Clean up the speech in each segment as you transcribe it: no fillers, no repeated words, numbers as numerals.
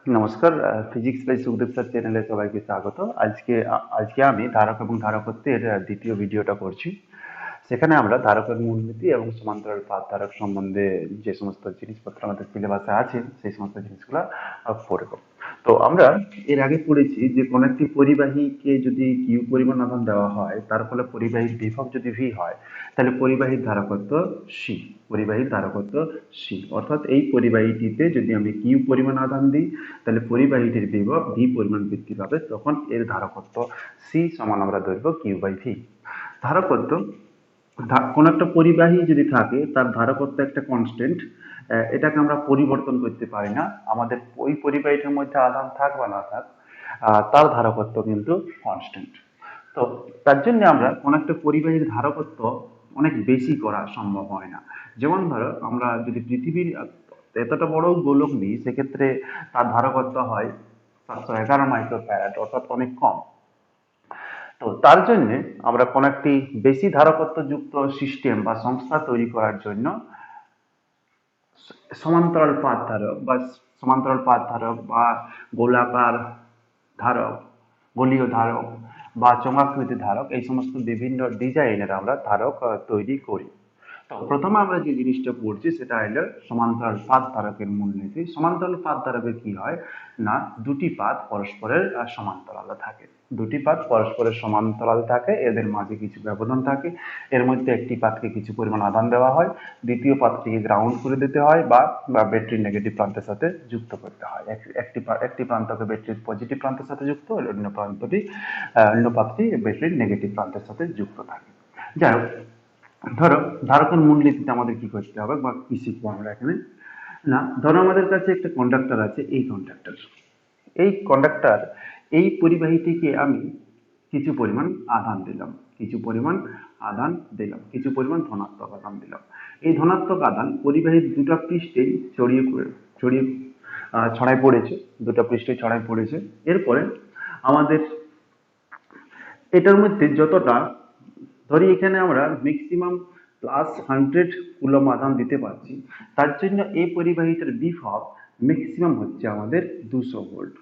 নমস্কার, physics by Sukhdev sir চ্যানেলে সবাইকে স্বাগত। আজকে আমি ধারক এবং ধারকত্বের দ্বিতীয় ভিডিওটা করছি। সেখানে আমরা ধারকের মূলনীতি এবং সমান্তরাল পাত ধারক সম্বন্ধে যে সমস্ত জিনিসপত্র আমাদের সিলেবাসে আছে সেই সমস্ত জিনিসগুলো পড়ব। তো আমরা এর আগে পড়েছি যে কোন একটি পরিবাহীকে যদি কিউ পরিমাণ আধান দেওয়া হয়, তার ফলে পরিবাহীর বিভব যদি ভি হয়, তাহলে পরিবাহীর ধারকত্ব সি। পরিবাহীর ধারকত্ব সি অর্থাৎ এই পরিবাহীটিতে যদি আমি কিউ পরিমাণ আধান দিই, তাহলে পরিবাহীটির বিভব ভি পরিমাণ বৃদ্ধি পাবে, তখন এর ধারকত্ব সি সমান আমরা ধরব কিউ বাই ভি। ধারকত্ব, কোন একটা পরিবাহী যদি থাকে তার ধারকত্ব একটা কনস্ট্যান্ট, এটাকে আমরা পরিবর্তন করতে পারি না। আমাদের ওই পরিবাহীটার মধ্যে আধান থাক বা না থাক, তার ধারকত্ব কিন্তু কনস্ট্যান্ট। তো তার জন্য আমরা কোন একটা পরিবাহীর ধারকত্ব অনেক বেশি করা সম্ভব হয় না। যেমন ধরো আমরা যদি পৃথিবীর এতটা বড় গোলক নিই, সেক্ষেত্রে তার ধারকত্ব হয় 711 মাইক্রোফ্যারাড, অর্থাৎ অনেক কম। তো তার জন্য আমরা কোন একটি বেশি ধারকত্ব যুক্ত সিস্টেম বা সংস্থা তৈরি করার জন্য সমান্তরাল পাত ধারক বা গোলাকার ধারক, গোলীয় ধারক বা চোঙাকৃতি ধারক, এই সমস্ত বিভিন্ন ডিজাইনের আমরা ধারক তৈরি করি। তো প্রথমে আমরা যে জিনিসটা পড়ছি সেটা হলো সমান্তরাল পাত ধারকের মূলনীতি। সমান্তরাল পাত ধারকে কি হয় না, দুটি পাত পরস্পরের সমান্তরালে থাকে। দুটি পাত পরস্পরের সমান্তরাল থাকে, এদের মাঝে কিছু ব্যবধান থাকে। এর মধ্যে একটি পাতকে কিছু পরিমাণ আধান দেওয়া হয়, দ্বিতীয় পাতটিকে গ্রাউন্ড করে দিতে হয় বা ব্যাটারির নেগেটিভ প্রান্তের সাথে যুক্ত করতে হয়। একটি প্রান্তকে ব্যাটারির পজিটিভ প্রান্তের সাথে যুক্ত হলে অন্য পাতটি ব্যাটারির নেগেটিভ প্রান্তের সাথে যুক্ত থাকে। যাই হোক, ধরো ধারকের মূলনীতিতে আমাদের কি করতে হবে বা কি শিখবো আমরা এখানে না। ধরো আমাদের কাছে একটা কন্ডাক্টর আছে, এই কন্ডাক্টর এই পরিবাহীটিকে আমি কিছু পরিমাণ আধান দিলাম, কিছু পরিমাণ ধনাত্মক আধান দিলাম। এই ধনাত্মক আধান পরিবাহীর দুটো পৃষ্ঠেই ছড়িয়ে ছড়ায় পড়েছে, এরপরে আমাদের এটার মধ্যে যতটা, ধরি এখানে আমরা ম্যাক্সিমাম +100 কুলম্ব আধান দিতে পারছি, তার জন্য এই পরিবাহীটার বিভব ম্যাক্সিমাম হচ্ছে আমাদের 200 ভোল্ট।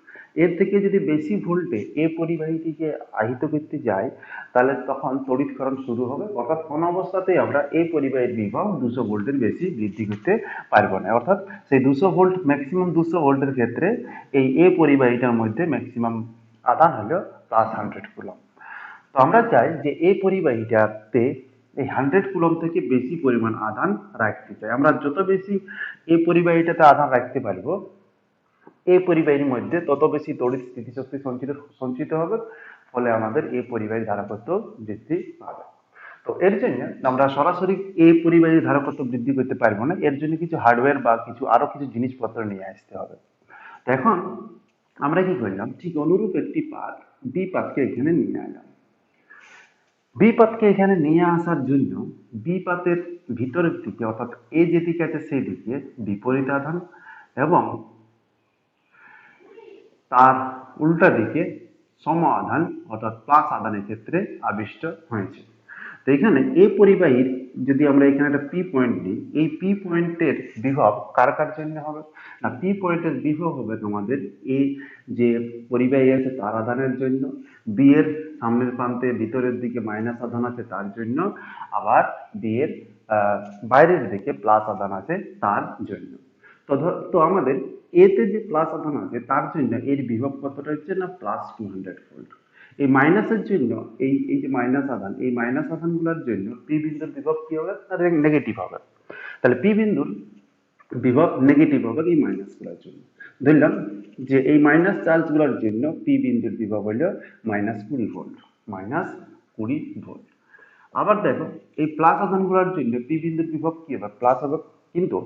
এর থেকে যদি বেশি ভোল্টে এই পরিবাহীটিকে আহিত করতে যাই, তাহলে তখন তড়িৎক্ষরণ শুরু হবে, অর্থাৎ কোন অবস্থাতেই আমরা এই পরিবাহীর বিভব 200 ভোল্টের বেশি বৃদ্ধি করতে পারবো না। অর্থাৎ সেই 200 ভোল্ট, ম্যাক্সিমাম 200 ভোল্টের ক্ষেত্রে এই পরিবাহীটার মধ্যে ম্যাক্সিমাম আধান হলো +100 কুলম্ব। তো আমরা চাই যে এই পরিবাহীটাতে এই 100 কুলম্ব থেকে বেশি পরিমাণ আধান রাখতে চাই। আমরা যত বেশি এই পরিবাহীটাতে আধান রাখতে পারবো, এই পরিবাহীর মধ্যে তত বেশি তড়িৎ স্থিতিশক্তি সঞ্চিত হবে, ফলে আমাদের এই পরিবাহীর ধারকত্ব বৃদ্ধি পাবে। তো এর জন্য আমরা সরাসরি এই পরিবাহীর ধারকত্ব বৃদ্ধি করতে পারবো না, এর জন্য কিছু হার্ডওয়্যার বা আরো কিছু জিনিসপত্র নিয়ে আসতে হবে। তো এখন আমরা কি করলাম, ঠিক অনুরূপ একটি পাত বি পাতকে এখানে নিয়ে এলাম। বি পাতকে এখানে নিয়ে আসার জন্য বি পাতের ভিতরের দিকে, অর্থাৎ এ যেদিকে আছে সেই দিকে বিপরীত আধান এবং তার উল্টা দিকে সম আধান অর্থাৎ প্লাস আধানের ক্ষেত্রে আবিষ্ট হয়েছে। তো এখানে এই পরিবাহীর, যদি আমরা এখানে একটা পি পয়েন্ট নিই, এই পি পয়েন্টের বিভব কার কার জন্য হবে না, পি পয়েন্টের বিভব হবে তোমাদের এই যে পরিবাহী আছে তার আধানের জন্য, বি এর সামনের প্রান্তে ভিতরের দিকে মাইনাস আধান আছে তার জন্য, আবার বি এর বাইরের দিকে প্লাস আধান আছে তার জন্য। তো আমাদের এতে যে প্লাস আধান আছে তার জন্য এর বিভব কতটা হচ্ছে না +200 ভোল্ট। এই মাইনাসের জন্য এই যে মাইনাস আধানগুলোর জন্য পি বিন্দুর বিভব কি হবে, নেগেটিভ হবে। তাহলে পি বিন্দুর বিভব নেগেটিভ হবে এই মাইনাসগুলোর জন্য। ধরলাম যে এই মাইনাস চার্জগুলোর জন্য পি বিন্দুর বিভব হলো -20 ভোল্ট, -20 ভোল্ট। আবার দেখো এই প্লাস আধানগুলোর জন্য পি বিন্দুর বিভব কি হবে, প্লাস হবে। কিন্তু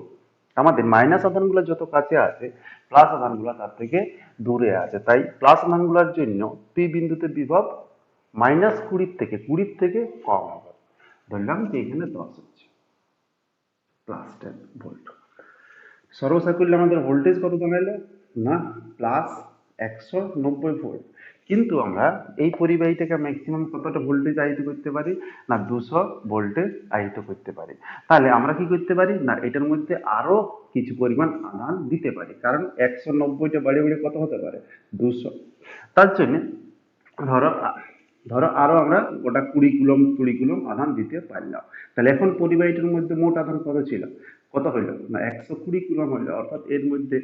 আমাদের মাইনাস আধানগুলো যত কাছে আছে, প্লাস আধানগুলো তার থেকে দূরে আছে, তাই প্লাস আধানগুলোর জন্য পি বিন্দুতে বিভব -20 থেকে কম হবে। ধরলাম যে এখানে 10 হচ্ছে, +10 ভোল্ট। সর্বসাকুল্যে আমাদের ভোল্টেজ কত দাঁড়ালো না +190 ভোল্ট। কিন্তু আমরা এই পরিবাহীটাকে ম্যাক্সিমাম কতটা ভোল্টেজ আহিত করতে পারি না 200 ভোল্টে আহিত করতে পারি। তাহলে আমরা কি করতে পারি না, এটার মধ্যে আরো কিছু পরিমাণ আধান দিতে পারি, কারণ 190টা বাড়িয়ে বাড়িয়ে কত হতে পারে, 200। তার জন্য ধরো ধরো আরো আমরা ওটা 20 কুলম আধান দিতে পারলাম। তাহলে এখন পরিবাহীটার মধ্যে মোট আধান কত ছিল, কত হইলো না 120 কুলম হইলো, অর্থাৎ এর মধ্যে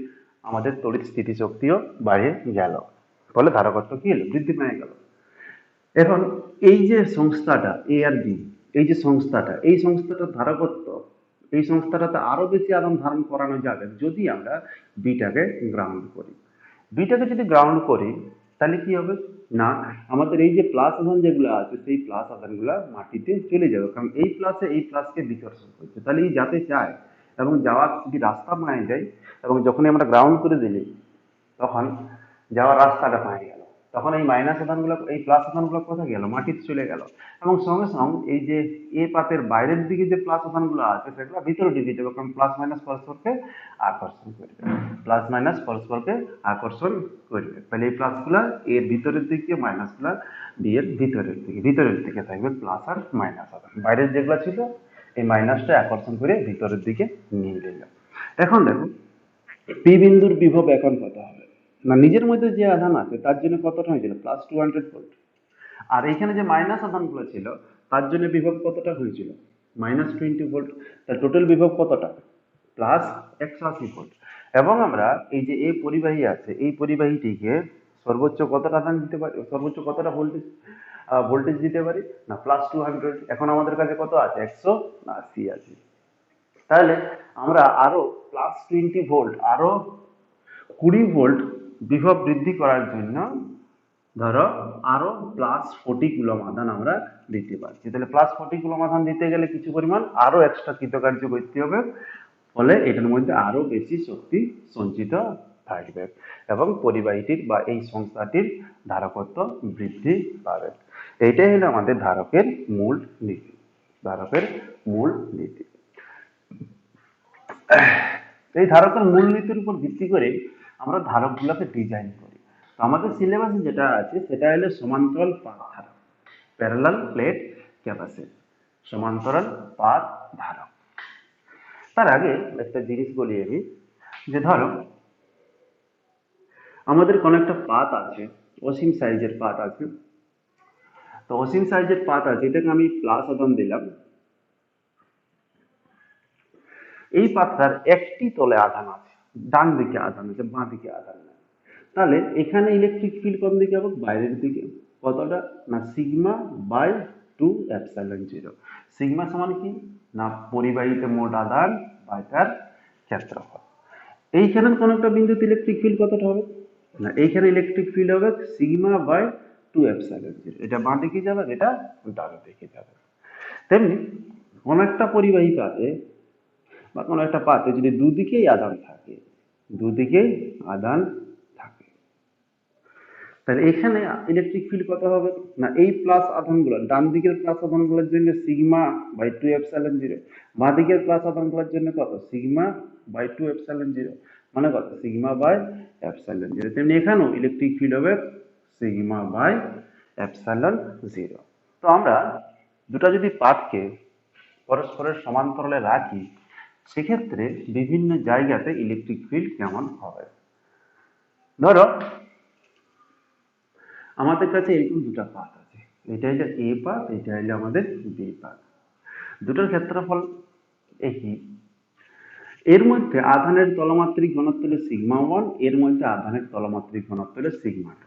আমাদের তড়িৎ স্থিতিশক্তিও বাড়িয়ে গেল, ফলে ধারকত্ব কি হলো, বৃদ্ধি পেয়ে গেল। এখন এই যে সংস্থাটা এ আর বি, এই যে সংস্থাটা, এই সংস্থাটার ধারকত্ব, এই সংস্থাটাতে আরো বেশি আদান ধারণ করানো যাবে যদি আমরা বিটাকে গ্রাউন্ড করি। বিটাকে যদি গ্রাউন্ড করি তাহলে কি হবে না, আমাদের এই যে প্লাস আধান যেগুলো আছে সেই প্লাস আধানগুলো মাটিতে চলে যাবে, কারণ এই প্লাসে এই প্লাসকে বিকর্ষণ করছে, তাহলে এই যাতে চায় এবং যাওয়ার যদি রাস্তা পায় যায়, এবং যখনই আমরা গ্রাউন্ড করে দিলি তখন যাওয়ার রাস্তাটা পাই গেল, তখন এই মাইনাস আধানগুলো এই প্লাস আধানগুলো কোথায় গেল, মাটিতে চলে গেল, এবং সঙ্গে সঙ্গে এই যে এ পাতের বাইরের দিকে যে প্লাস আধানগুলো আছে সেগুলো ভিতরের দিকে যাবে, কারণ প্লাস মাইনাস পরস্পরকে আকর্ষণ করবে, প্লাস মাইনাস পরস্পরকে আকর্ষণ করবে, তাহলে এই প্লাসগুলো এর ভিতরের দিকে, মাইনাসগুলো বি এর ভিতরের দিকে থাকবে প্লাস আর মাইনাস আধান, বাইরের যেগুলো ছিল এই মাইনাসটা আকর্ষণ করে ভিতরের দিকে নিয়ে গেল। এখন দেখো পি বিন্দুর বিভব এখন কত হবে না, নিজের মধ্যে যে আধান আছে তার জন্য কতটা হয়েছিল, প্লাস 200 ভোল্ট, আর এখানে যে মাইনাস আধানগুলো ছিল তার জন্য বিভব কতটা হয়েছিল, -20 ভোল্ট, তার টোটাল বিভব কতটা, প্লাস 180 ভোল্ট। এবং আমরা এই যে এই পরিবাহী আছে এই পরিবাহীটিকে সর্বোচ্চ কতটা আধান দিতে পারি, সর্বোচ্চ কতটা ভোল্টেজ দিতে পারি না, +200। এখন আমাদের কাছে কত আছে, 180 আছে, তাহলে আমরা আরো +20 ভোল্ট, আরো 20 ভোল্ট বিভব বৃদ্ধি করার জন্য ধরো আরো +40 কুলম আধান আমরা দিতে পারছি। তাহলে +40 কুলম আধান দিতে গেলে কিছু পরিমাণ আরো এক্সট্রা কৃতকার্য করতে হবে, ফলে এটার মধ্যে আরো বেশি শক্তি সঞ্চিত থাকবে এবং পরিবাহীটির বা এই সংস্থাটির ধারকত্ব বৃদ্ধি পাবে। এইটাই হলো আমাদের ধারকের মূল নীতি, ধারকের মূল নীতি। এই ধারকের মূলনীতির উপর ভিত্তি করে আমরা ধারকগুলোকে ডিজাইন করি। তো আমাদের সিলেবাসে যেটা আছে সেটা হলো সমান্তরাল পাত ধারক, প্যারালাল প্লেট ক্যাপাসিটর, সমান্তরাল পাত ধারক। তার আগে একটা জিনিস বলি আমি, যে ধরো আমাদের কোন একটা পাত আছে, অসীম সাইজের পাত আছে, তো অসীম সাইজের পাত আছে, এটাকে আমি প্লাস আধান দিলাম, এই পাতটার একটি তলে আধান আছে, ডান দিকে আধান আছে, বাঁ দিকে আধান নেই, তাহলে এখানে ইলেকট্রিক ফিল্ড কোন দিকে হবে, বাইরের দিকে, কতটা না σ/2ε0। সিগমা সমান কি না পরিবাহীতে মোট আধান বাই তার ক্ষেত্রফল। এইখানে কোন একটা বিন্দুতে ইলেকট্রিক ফিল্ড কতটা হবে না, এইখানে ইলেকট্রিক ফিল্ড হবে σ/2ε0, এটা বাঁ দিকে যাবে, এটা ডান দিকে যাবে। তেমনি কোন একটা পরিবাহী পাতে বা কোনো একটা পাতে যদি দুদিকেই আধান থাকে, দুদিকেই আধান থাকে, তাহলে এখানে ইলেকট্রিক ফিল্ড কত হবে না, এই প্লাস আধানগুলো ডান দিকের প্লাস আধানগুলোর জন্য σ/2ε0, বাঁ দিকের প্লাস আধানগুলোর জন্য কত σ/2ε0, মানে কত σ/ε0। তেমনি এখানেও ইলেকট্রিক ফিল্ড হবে σ/ε0। তো আমরা দুটা যদি পাতকে পরস্পরের সমান্তরালে রাখি সেক্ষেত্রে বিভিন্ন জায়গাতে ইলেকট্রিক ফিল্ড কেমন হবে। ধরো আমাদের কাছে এরকম দুটা পাত আছে, এটা হলো এ পাত, এটা হলো আমাদের বি পাত, দুটোর ক্ষেত্রফল একই, এর মধ্যে আধানের তলমাত্রিক ঘনত্ব হলো σ1, এর মধ্যে আধানের তলমাত্রিক ঘনত্ব হলো σ2।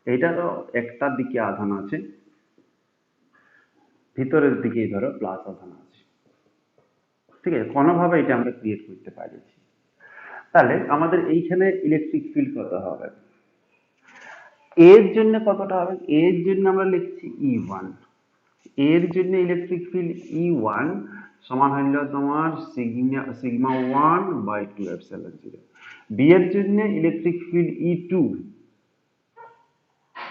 এইটারও একটা দিকে আধান আছে, ভিতরের দিকেই ধরো প্লাস আধান আছে, ঠিক আছে, কোনোভাবে এটা আমরা ক্রিয়েট করতে পারছি। তাহলে আমাদের এইখানে ইলেকট্রিক ফিল্ড কত হবে, এর জন্য কতটা হবে, এর জন্য আমরা লিখছি E1, এর জন্য ইলেকট্রিক ফিল্ড E1 সমান হলো তোমার σ1/2ε0। বি এর জন্য ইলেকট্রিক ফিল্ড E2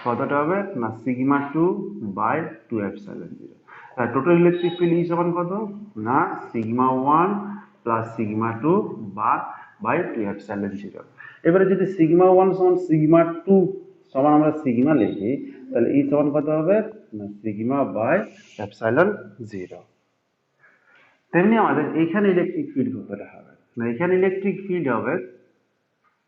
কতটা হবে না σ2/2ε0। তাহলে টোটাল ইলেকট্রিক ফিল্ড E সমান কত না σ1 + σ2/2ε0। এবারে যদি σ1 সমান σ2 সমান আমরা সিগমা লিখি, তাহলে E সমান কত হবে না σ/ε0। তেমনি আমাদের এইখানে ইলেকট্রিক ফিল্ড কতটা হবে না এখানে ইলেকট্রিক ফিল্ড হবে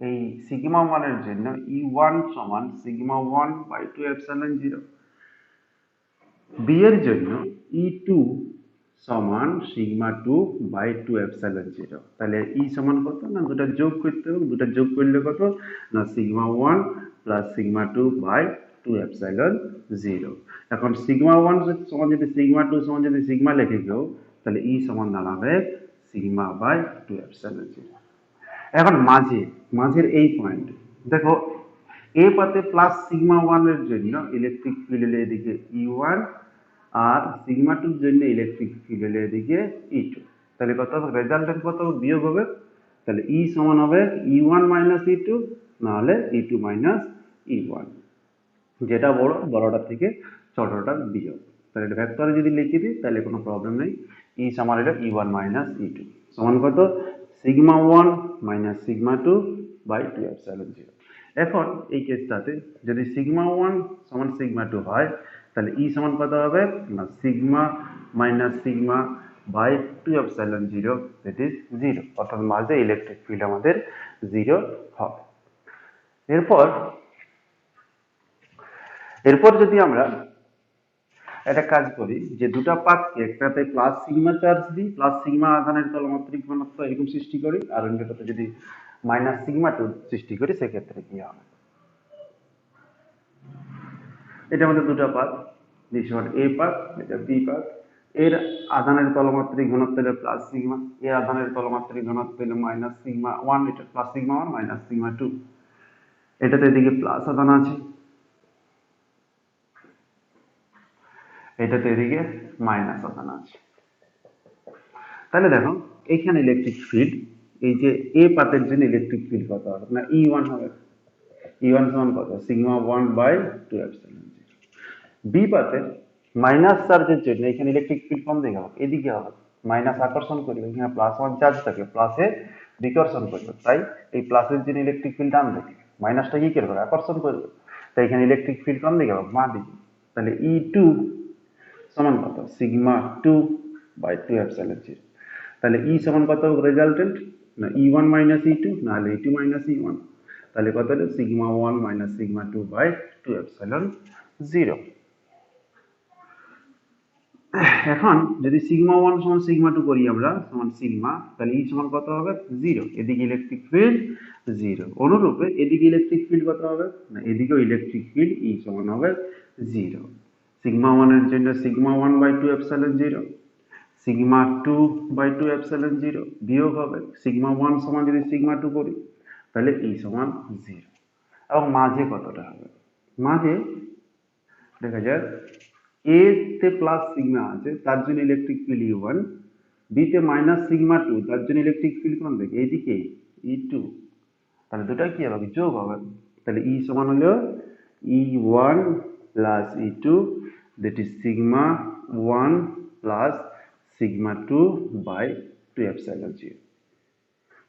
এই সিগমা ওয়ানের জন্য ই ওয়ান সমান sigma one by two epsilon zero, B এর জন্য ই টু সমান sigma two by two epsilon zero. তাহলে ই সমান কত না দুটা যোগ করতে হবে, দুটা যোগ করলে কত না sigma one plus sigma two by two epsilon zero. এখন সিগমা ওয়ান সমান যদি সিগমা টু সমান যদি সিগমা লিখে কেউ, তাহলে ই সমান দাঁড়াবে sigma by two epsilon zero. এখন মাঝের এই পয়েন্ট দেখো, এ পাতে প্লাস সিগমা ওয়ানের জন্য ইলেকট্রিক ফিল্ড এলে এদিকে ই ওয়ান, আর সিগমা টুর জন্য ইলেকট্রিক ফিল্ড এলে এদিকে ই টু। তাহলে কত হবে রেজাল্টেন্ট কত বিয়োগ হবে, তাহলে ই সমান হবে ই ওয়ান মাইনাস ই টু, নাহলে E two minus E one, যেটা বড় বড়টা থেকে ছোটটার বিয়োগ। তাহলে এটা ভেক্টরে যদি লিখে দিই তাহলে কোনো প্রবলেম নেই। ই সমান এটা E one minus E two সমান কত sigma one minus sigma two by two epsilon zero. এখন এই কেসটাতে যদি সিগমা ওয়ান সমান সিগমা টু হয়, তাহলে ই সমান কত হবে না sigma minus sigma by two epsilon zero, that is zero, অর্থাৎ মাঝে ইলেকট্রিক ফিল্ড আমাদের জিরো হবে। এরপর যদি আমরা একটা কাজ করি যে দুটা পাতকে একটাতে প্লাস সিগমা চার্জ দিই, প্লাস সিগমা আধানের তলমাত্রিক ঘনত্ব এরকম সৃষ্টি করি, আর অন্যটাতে যদি মাইনাস সিগমা টু সৃষ্টি করি, সেক্ষেত্রে কি হবে। এটা আমাদের দুটা পাত, দিস ওয়ান এ পাত, এটা বি পাত। এর আধানের তলমাত্রিক ঘনত্ব হলো প্লাস সিগমা, এর আধানের তলমাত্রিক ঘনত্ব হলো মাইনাস সিগমা ওয়ান, এটা plus sigma one minus sigma two. এটাতে এদিকে প্লাস আধান আছে, এটাতে এদিকে মাইনাস আধান আছে। তাহলে দেখো এইখানে ইলেকট্রিক ফিল্ড, এই যে এ পাতের জন্য ইলেকট্রিক ফিল্ড কত হবে না ই ওয়ান হবে, ই ওয়ান সমান কত sigma one by two epsilon zero. B পাতের মাইনাস চার্জের জন্য এখানে ইলেকট্রিক ফিল্ড কোন দিকে হবে এদিকে হবে, মাইনাস আকর্ষণ করবে, এখানে প্লাস ওয়ান চার্জ থাকে প্লাসে বিকর্ষণ করবে, তাই এই প্লাসের জন্য ইলেকট্রিক ফিল্ড ডান দিকে, মাইনাসটা কি করবে আকর্ষণ করবে, তাই এখানে ইলেকট্রিক ফিল্ড কোন দিকে হবে বাঁ দিকে। তাহলে ই টু সমান কত sigma two by two epsilon zero. তাহলে ই সমান কত রেজাল্টেন্ট না E one minus E two, নাহলে E two minus E one. তাহলে কত হলো sigma one minus sigma two by two epsilon zero. এখন যদি সিগমা ওয়ান সমান সিগমা টু করি আমরা সমান সিগমা, তাহলে ই সমান কত হবে জিরো, এদিকে ইলেকট্রিক ফিল্ড জিরো। অনুরূপে এদিকে ইলেকট্রিক ফিল্ড কত হবে না এদিকেও ইলেকট্রিক ফিল্ড ই সমান হবে জিরো। সিগমা ওয়ানের জন্য sigma one by two epsilon zero, sigma two by two epsilon zero বিয়োগ হবে সিগমা ওয়ান সমান যদি সিগমা টু করি তাহলে ই সমান জিরো। এবং মাঝে কতটা হবে, মাঝে দেখা যাক এ তে প্লাস সিগমা আছে তার জন্য electric field E one, B তে মাইনাস সিগমা টু তার জন্য ইলেকট্রিক ফিল্ড কোন দিকে এইদিকে ই টু, তাহলে দুটা কি হবে যোগ হবে। তাহলে ই সমান হলো E one plus E two, that is sigma one plus sigma two by two epsilon zero.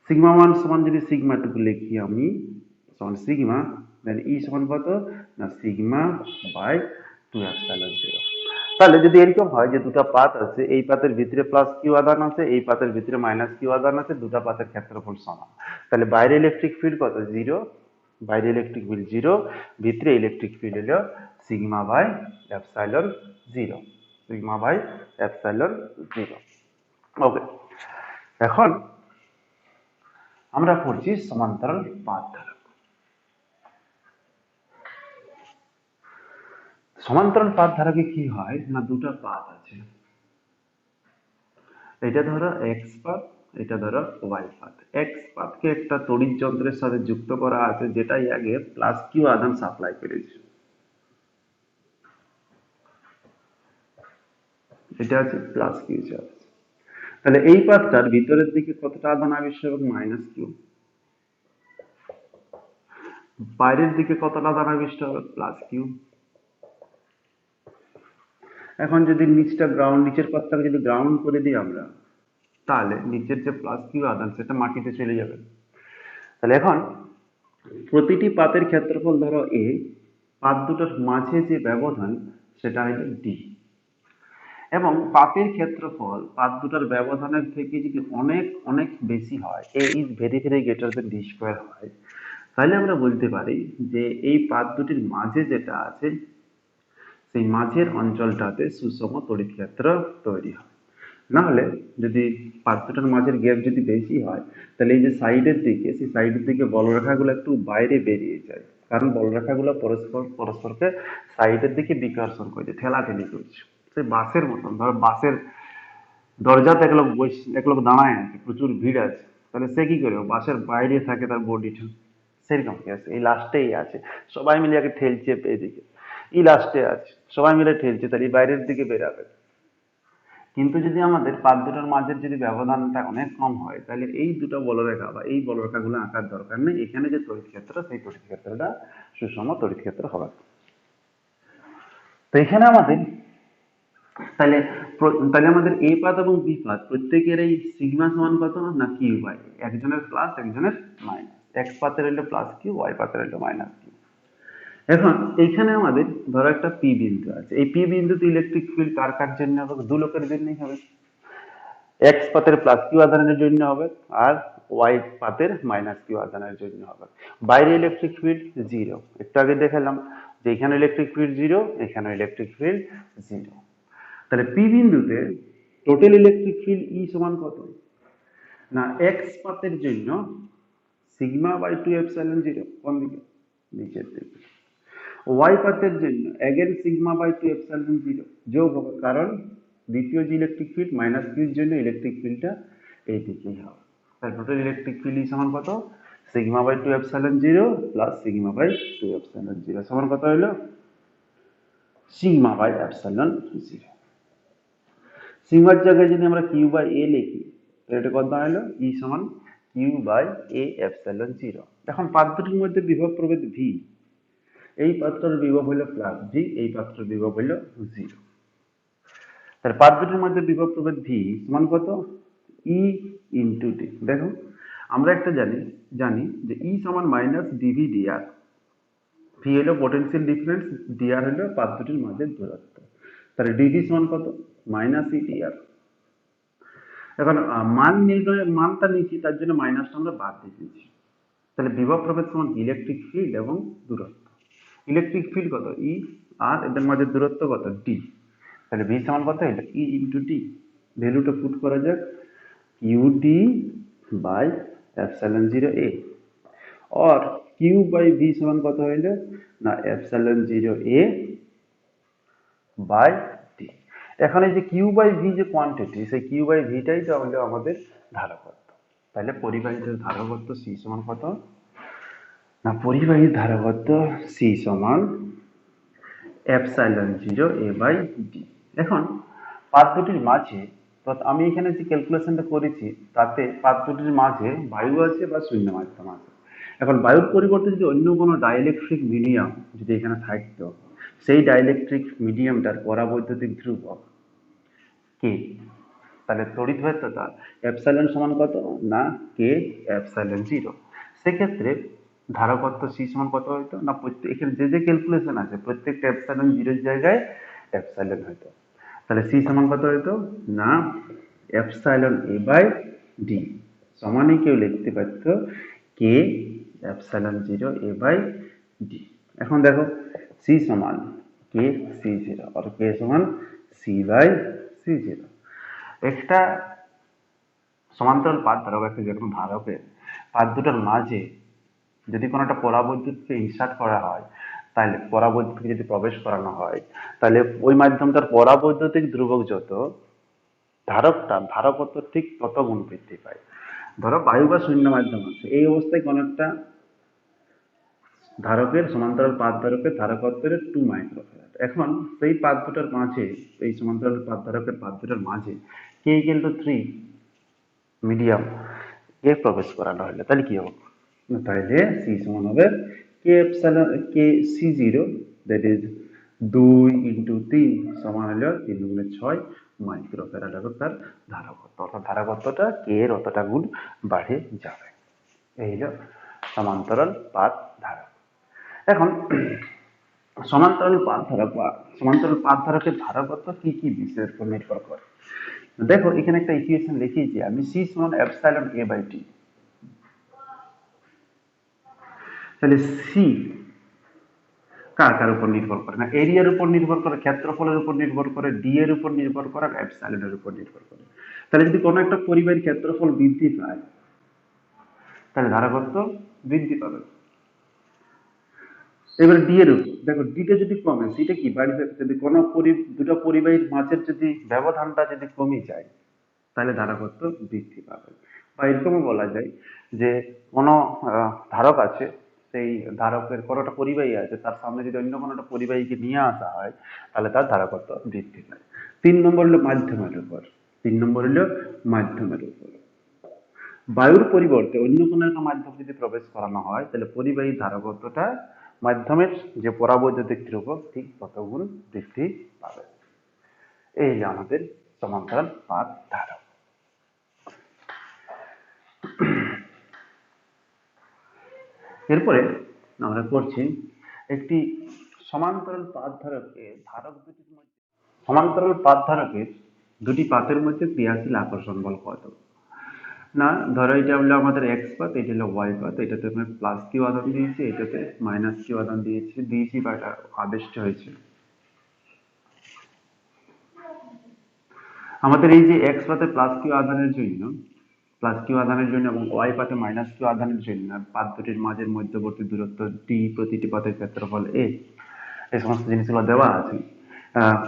Sigma one সমান যদি সিগমা টু লিখি আমি সমান সিগমা, দেন ই সমান কত না sigma by two epsilon zero. তাহলে যদি এরকম হয় যে দুটো পাত আছে, এই পাতের ভিতরে প্লাস কিউ আধান আছে, এই পাতের ভিতরে মাইনাস কিউ আধান আছে, দুটো পাতের ক্ষেত্রফল সমান, তাহলে বাইরে ইলেকট্রিক ফিল্ড কত জিরো, বাইরে ইলেকট্রিক ফিল্ড জিরো, ভিতরে ইলেকট্রিক ফিল্ড হলো sigma by epsilon zero, sigma by epsilon zero. Okay, এখন আমরা পড়ছি সমান্তরাল পাত ধারক। সমান্তরাল পাত ধারকে কি হয় না দুটো পাত আছে, এটা ধরো এক্স পাত, এটা ধরো ওয়াই পাত। এক্স পাতকে একটা তড়িৎ যন্ত্রের সাথে যুক্ত করা আছে যেটাই আগে প্লাস কিউ আধান সাপ্লাই করেছে, এটা আছে প্লাস কিউ চার্জ। তাহলে এই পাতটার ভিতরের দিকে কতটা আধান আবিষ্কার হবে মাইনাস কিউ, বাইরের দিকে কতটা আধান আবিষ্কার হবে প্লাস কিউ। এখন যদি নিচটা গ্রাউন্ড, নিচের পাতটাকে যদি গ্রাউন্ড করে দিই আমরা, তাহলে নিচের যে প্লাস কিউ আধান সেটা মাটিতে চলে যাবে। তাহলে এখন প্রতিটি পাতের ক্ষেত্রফল ধরো এ, পাত দুটোর মাঝে যে ব্যবধান সেটা হলো ডি। এবং পাতের ক্ষেত্রফল পাত দুটার ব্যবধানের থেকে যদি অনেক অনেক বেশি হয়, A is very very greater than D square হয়, তাহলে আমরা বলতে পারি যে এই পাত দুটির মাঝে যেটা আছে সেই মাঝের অঞ্চলটাতে সুষম তড়িৎ ক্ষেত্র তৈরি হয়। নাহলে যদি পাত দুটার মাঝের গ্যাপ যদি বেশি হয়, তাহলে এই যে সাইডের দিকে, সেই সাইডের দিকে বলরেখাগুলো একটু বাইরে বেরিয়ে যায়, কারণ বলরেখাগুলো পরস্পর পরস্পরকে সাইডের দিকে বিকর্ষণ করছে, ঠেলাঠেলি করছে। সেই বাসের মতন, ধরো বাসের দরজাতে এক লোক দাঁড়ায় আছে, প্রচুর ভিড় আছে, তাহলে সে কি করবে, বাসের বাইরে থাকে তার বডিটা, সেরকম কেস এই লাস্টেই আছে, সবাই মিলে একে ঠেলছে এদিকে, এই লাস্টে আছে, সবাই মিলে ঠেলছে, তাহলে এই বাইরের দিকে বেরাবে। কিন্তু যদি আমাদের পাত দুটোর মাঝের যদি ব্যবধানটা অনেক কম হয়, তাহলে এই দুটো বলরেখা বা এই বলরেখাগুলো আঁকার দরকার নেই, এখানে যে তড়িৎ ক্ষেত্র, সেই তড়িৎ ক্ষেত্রটা সুষম তড়িৎ ক্ষেত্র হবে। তো এখানে আমাদের তাহলে তাহলে আমাদের এ পাত এবং বি পাত প্রত্যেকের এই সিগমা সমান কত না কিউ বাই, একজনের প্লাস একজনের মাইনাস, এক্স পাতের হলো প্লাস কিউ, ওয়াই পাতের হলো মাইনাস কিউ। এখন এইখানে আমাদের ধরো একটা পি বিন্দু আছে, এই পি বিন্দুতে ইলেকট্রিক ফিল্ড কার কার জন্য হবে, দু লোকের জন্যই হবে, এক্স পাতের প্লাস কিউ আধানের জন্য হবে আর ওয়াই পাতের মাইনাস কিউ আধানের জন্য হবে। বাইরে ইলেকট্রিক ফিল্ড জিরো, একটু আগে দেখালাম যে এখানে ইলেকট্রিক ফিল্ড জিরো, এখানে ইলেকট্রিক ফিল্ড জিরো। তাহলে পি বিন্দুতে টোটাল ইলেকট্রিক ফিল্ড ই সমান কত না এক্স পাতের জন্য sigma by two epsilon zero, কোন দিকে, নিচের দিকে। ওয়াই পাতের জন্য again sigma by two epsilon zero যোগ হবে, কারণ দ্বিতীয় যে ইলেকট্রিক ফিল্ড মাইনাস কিউর জন্য ইলেকট্রিক ফিল্ডটা এই দিকেই হবে। তাহলে টোটাল ইলেকট্রিক ফিল্ড সমান কত, sigma by two epsilon zero plus sigma by two epsilon zero সমান কত হলো, সিগমা বাই এপসাইলন জিরো। সিগমার জায়গায় যদি আমরা কিউ বাই এ লিখি, এটা কত হলো, ই সমান Q by A epsilon zero. এখন পাত দুটির মধ্যে বিভব প্রভেদ ভি, এই পাত্রের বিভব হলো প্লাস ভি, এই পাত্রের বিভব হলো জিরো। তাহলে পাত দুটির মধ্যে বিভব প্রভেদ ভি সমান কত, ই ইন্টু টি। দেখো আমরা একটা জানি জানি যে ই সমান মাইনাস ডিভি ডিআর, ভি হলো পোটেনশিয়াল ডিফারেন্স, ডিআর হলো পাত দুটির মাঝের দূরত্ব। তাহলে ডিভি সমান কত, মাইনাস ই ডিআর। এখন মান নির্ণয়ের মানটা নিচ্ছি, তার জন্য মাইনাসটা আমরা বাদ দিয়ে দিচ্ছি। তাহলে বিভব প্রভেদ সমান ইলেকট্রিক ফিল্ড এবং দূরত্ব। ইলেকট্রিক ফিল্ড কত, ই, আর এদের মাঝে দূরত্ব কত, ডি। তাহলে ভি সমান কত হলো, ই ইন্টু ডি। ভ্যালুটা পুট করা যাক, U D by epsilon zero A, और কিউ বাই ভি সমান কত হইলো না epsilon zero A by D. এখন এই যে কিউ বাই ভি যে কোয়ান্টিটি, সেই কিউ বাই ভিটাই তো হলো আমাদের ধারকত্ব। তাহলে পরিবাহীর ধারকত্ব সি সমান কত না, পরিবাহীর ধারকত্ব সি সমান epsilon zero A by D. এখন পাত দুটির মাঝে, তো আমি এখানে যে ক্যালকুলেশনটা করেছি তাতে পাত দুটির মাঝে বায়ু আছে বা শূন্য মাধ্যম আছে। এখন বায়ুর পরিবর্তে যদি অন্য কোনো ডাইইলেকট্রিক মিডিয়াম যদি এখানে থাকতো, সেই ডাইইলেকট্রিক মিডিয়ামটার পরাবৈদ্যুতিক ধ্রুবক কে, তাহলে তড়িৎ ভেদ্যতা এপসাইলন সমান কত না কে এপসাইলন জিরো। সেক্ষেত্রে ধারকত্ব সি সমান কত হইতো না, প্রত্যেক এখানে যে যে ক্যালকুলেশন আছে প্রত্যেকটা এপসাইলন জিরোর জায়গায় এপসাইলন হইতো। তাহলে সি সমান কত হইতো না এপসাইলন এ বাই ডি, সমানই কেউ লিখতে পারত K epsilon zero A by D. এখন দেখো সি সমান কে সি জিরো আর কে সমান সি বাই সি জিরো। একটা সমান্তরাল পাত ধারক, একটা যে কোনো ধারকের পাত দুটার মাঝে যদি কোনো একটা পরাবৈদ্যুতকে ইনসার্ট করা হয়, তাহলে পরাবৈদ্যুতকে যদি প্রবেশ করানো হয়, তাহলে ওই মাধ্যমটার পরাবৈদ্যুতিক ধ্রুবক যত, ধারকত্ব ঠিক তত গুণ বৃদ্ধি পায়। ধরো বায়ু বা শূন্য মাধ্যম আছে, এই অবস্থায় কোনো একটা ধারকের সমান্তরাল পাত ধারকের ধারকত্বের 2 মাইক্রোফ্যারাড। এখন সেই পাত দুটার মাঝে, এই সমান্তরাল পাত ধারকের পাত দুটার মাঝে কে ইকুয়াল টু 3 মিডিয়াম কে প্রবেশ করানো হলে তাহলে কি হবে, তাহলে সি সমান হবে K epsilon K C zero, that is 2 into 3 সমান হলো 3 গুণে 6 মাইক্রোফ্যারাড হবে তার ধারকত্ব, অর্থাৎ ধারকত্বটা কে এর অতটা গুণ বাড়ে যাবে। এই হলো সমান্তরাল পাত ধারক। এখন সমান্তরাল পাত ধারক বা সমান্তরাল পাত ধারকের ধারকত্ব কি কি বিষয়ের উপর নির্ভর করে? দেখো এখানে একটা ইকুয়েশন লিখেছি আমি, সি সমান এপসাইলন এ বাই টি। তাহলে সি কার কার উপর নির্ভর করে? না এরিয়ার উপর নির্ভর করে, ক্ষেত্রফলের উপর নির্ভর করে, ডি এর উপর নির্ভর করে, আর এপসাইলনের উপর নির্ভর করে। তাহলে যদি কোনো একটা পরিবাহীর ক্ষেত্রফল বৃদ্ধি পায় তাহলে ধারকত্ব বৃদ্ধি পাবে। এবার ডি এর উপর দেখো, ডিটা যদি কমে সিটা কি বাড়ি যাবে। যদি কোনো দুটো পরিবাহীর মাঝের যদি ব্যবধানটা যদি কমে যায় তাহলে ধারকত্ব বৃদ্ধি পাবে। বা এরকমও বলা যায় যে কোনো ধারক আছে, সেই ধারকের কোনোটা পরিবাহী আছে, তার সামনে যদি অন্য কোনো একটা পরিবাহীকে নিয়ে আসা হয় তাহলে তার ধারকত্ব বৃদ্ধি পায়। 3 নম্বর হলো মাধ্যমের উপর। 3 নম্বর হলো মাধ্যমের উপর। বায়ুর পরিবর্তে অন্য কোনো একটা মাধ্যম যদি প্রবেশ করানো হয় তাহলে পরিবাহী ধারকত্বটা মাধ্যমের যে পরাবৈদ্যুতিক ধ্রুবক ঠিক তত গুণ বৃদ্ধি পাবে। এই যে আমাদের সমান্তরাল পাত ধারক। এরপরে আমরা করছি একটি সমান্তরাল পাত ধারকের ধারক দুটির মধ্যে, সমান্তরাল পাত ধারকের দুটি পাতের মধ্যে ক্রিয়াশীল আকর্ষণ বল কত? না ধরো এটা হলো আমাদের এক্স পাত, এটা হলো ওয়াই পাত, এটাতে আমি প্লাস কিউ আধান দিয়েছি, এটাতে মাইনাস কিউ আধান দিয়েছি বা এটা আবেষ্ট হয়েছে। আমাদের এই যে এক্স পাতে প্লাস কিউ আধানের জন্য এবং ওয়াই পাতে মাইনাস কিউ আধানের জন্য পাত দুটির মাঝের মধ্যবর্তী দূরত্ব ডি, প্রতিটি পাতের ক্ষেত্রফল এ, এই সমস্ত জিনিসগুলো দেওয়া আছে।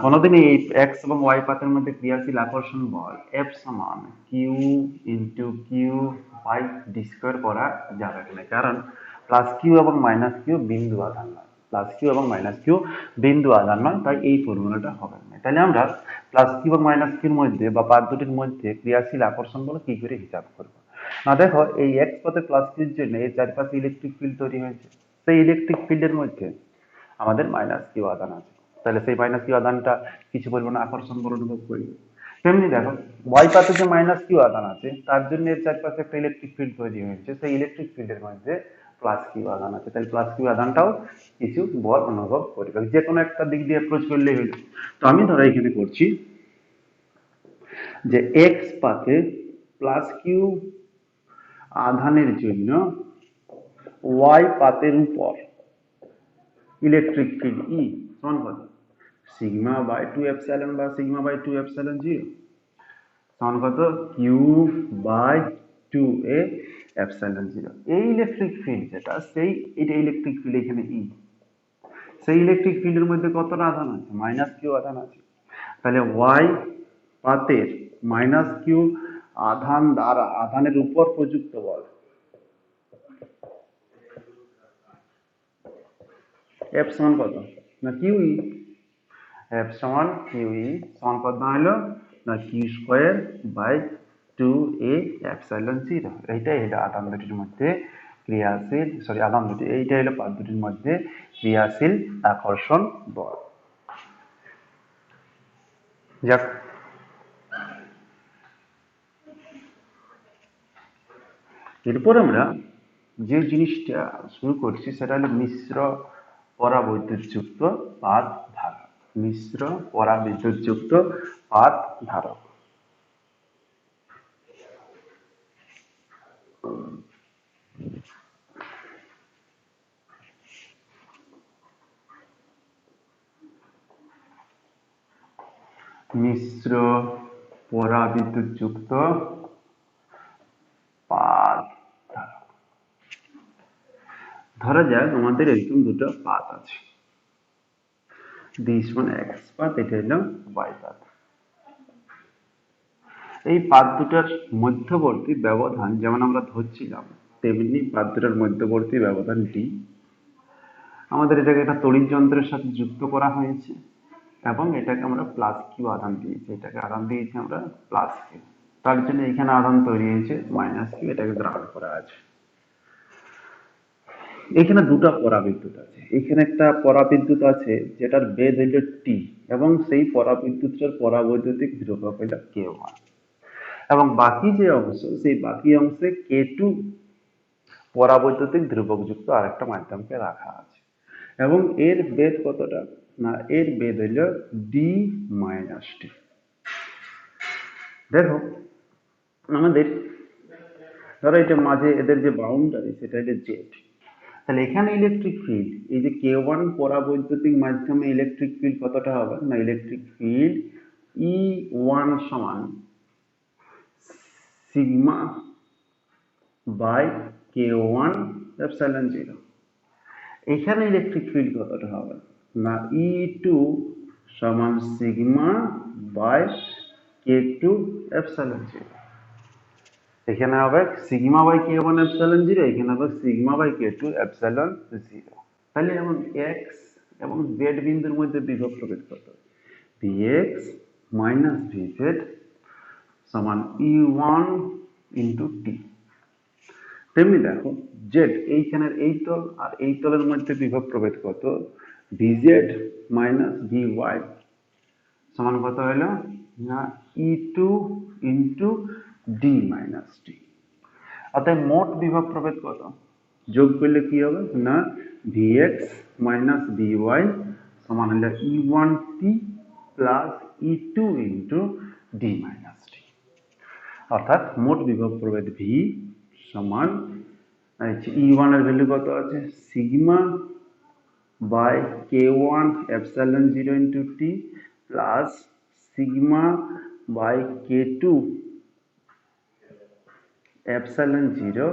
কোনোদিন এই এক্স এবং ওয়াই পাতের মধ্যে ক্রিয়াশীল আকর্ষণ বল এফ সমান Q into Q by D square করা যাবে না, কারণ প্লাস কিউ এবং মাইনাস কিউ বিন্দু আধান নয়, প্লাস কিউ এবং মাইনাস কিউ বিন্দু আধান নয়, তাই এই ফর্মুলাটা হবে না। তাহলে আমরা প্লাস কিউ এবং মাইনাস কিউর মধ্যে বা পাত দুটির মধ্যে ক্রিয়াশীল আকর্ষণ বল কি করে হিসাব করবো? না দেখো এই এক্স পথে প্লাস কিউর জন্য এই চারপাশে ইলেকট্রিক ফিল্ড তৈরি হয়েছে, সেই ইলেকট্রিক ফিল্ডের মধ্যে আমাদের মাইনাস কিউ আধান আছে, তাহলে সেই মাইনাস কিউ আধানটা কিছু পরিমাণে আকর্ষণ বল অনুভব করবে। তেমনি দেখো ওয়াই পাশে যে মাইনাস কিউ আধান আছে তার জন্য এর চারপাশে একটা ইলেকট্রিক ফিল্ড তৈরি হয়েছে, সেই ইলেকট্রিক ফিল্ডের মধ্যে প্লাস কিউ আধান আছে, তাহলে প্লাস কিউ আধানটাও কিছু বল অনুভব করবে, যে কোনো একটা দিক দিয়ে অ্যাপ্রোচ করলেই হলো। তো আমি ধরো এখানে করছি যে এক্স পাথে প্লাস কিউ আধানের জন্য ওয়াই পাতের উপর ইলেকট্রিক ফিল্ড ই সমান কত? সিগমা বাই 2 এপসাইলন বা সিগমা বাই 2 এপসাইলন 0 সমান কত? Q by 2 A epsilon 0। এই ইলেকট্রিক ফিল্ড যেটা সেই এটা ইলেকট্রিক ফিল্ড এখানে ই, সেই ইলেকট্রিক ফিল্ডের মধ্যে কতটা আধান আছে? মাইনাস কিউ আধান আছে। তাহলে ওয়াই পাতের মাইনাস কিউ আধান দ্বারা আধানের উপর প্রযুক্ত বল এফ সমান কত? না কিউই। এফ সমান কিউই সমান কত হলো? না Q square by 2a epsilon 0। এইটাই হলো আধান দুটির মধ্যে ক্রিয়াশীল, আধান দুটি, এইটাই হলো পাত দুটির মধ্যে ক্রিয়াশীল আকর্ষণ বল। যাক, এরপর আমরা যে জিনিসটা শুরু করছি সেটা হলো মিশ্র পরাবৈদ্যুতযুক্ত পাত ধারক। মিশ্র পরাবিদ্যুৎযুক্ত পাত ধারক। মিশ্র পরাবিদ্যুৎযুক্ত পাত ধারক। ধরা যাক আমাদের এরকম দুটো পাত আছে, দিস ওয়ান এক্স পাত, এটা হলো ওয়াই পাত। এই পাত দুটার মধ্যবর্তী ব্যবধান যেমন আমরা ধরছিলাম তেমনি পাত দুটার মধ্যবর্তী ব্যবধান ডি। আমাদের এটাকে একটা তড়িৎ যন্ত্রের সাথে যুক্ত করা হয়েছে এবং এটাকে আমরা প্লাস কিউ আধান দিয়েছি, এটাকে আধান দিয়েছি আমরা প্লাস কিউ, তার জন্য এখানে আধান তৈরি হয়েছে মাইনাস কিউ, এটাকে গ্রাউন্ড করা আছে। এখানে দুটো পরাবিদ্যুৎ আছে, এখানে একটা পরাবিদ্যুৎ আছে যেটার বেধ হইল টি এবং সেই পরাবিদ্যুৎটার পরাবৈদ্যুতিক ধ্রুবক হইল কে ওয়ান, এবং বাকি যে অংশ সেই বাকি অংশে কে টু পরাবৈদ্যুতিক ধ্রুবক যুক্ত আরেকটা মাধ্যমকে রাখা আছে। এবং এর বেধ কতটা, না এর বেধ হইল ডি মাইনাস টি। দেখো আমাদের ধরো এটা মাঝে এদের যে বাউন্ডারি সেটা হলো জেড, তাহলে এখানে ইলেকট্রিক ফিল্ড এই যে কে ওয়ান পরাবৈদ্যুতিক মাধ্যমে ইলেকট্রিক ফিল্ড কতটা হবে, না ইলেকট্রিক ফিল্ড ই ওয়ান সমান sigma by K one epsilon zero. এখানে ইলেকট্রিক ফিল্ড কতটা হবে, না ই টু সমান sigma by K two epsilon zero. এখানে হবে sigma by K one epsilon zero, এখানে হবে sigma by K two epsilon zero. তাহলে যেমন এক্স এবং জেড বিন্দুর মধ্যে বিভব প্রভেদ কত, V X minus V Z সমান ই ওয়ান ইন্টু টি। তেমনি দেখো জেড এইখানের এই তল আর এই তলের মধ্যে বিভব প্রভেদ কত, V Z minus V Y সমান কত হইল, না E two into D minus T. অর্থাৎ মোট বিভব প্রভেদ কত, যোগ করলে কি হবে, না V X minus V Y সমান হলো E one T plus E two into D minus T. অর্থাৎ মোট বিভব প্রভেদ ভি সমান ই ওয়ান এর ভ্যালু কত আছে, sigma by K one epsilon zero into T plus sigma by K two epsilon zero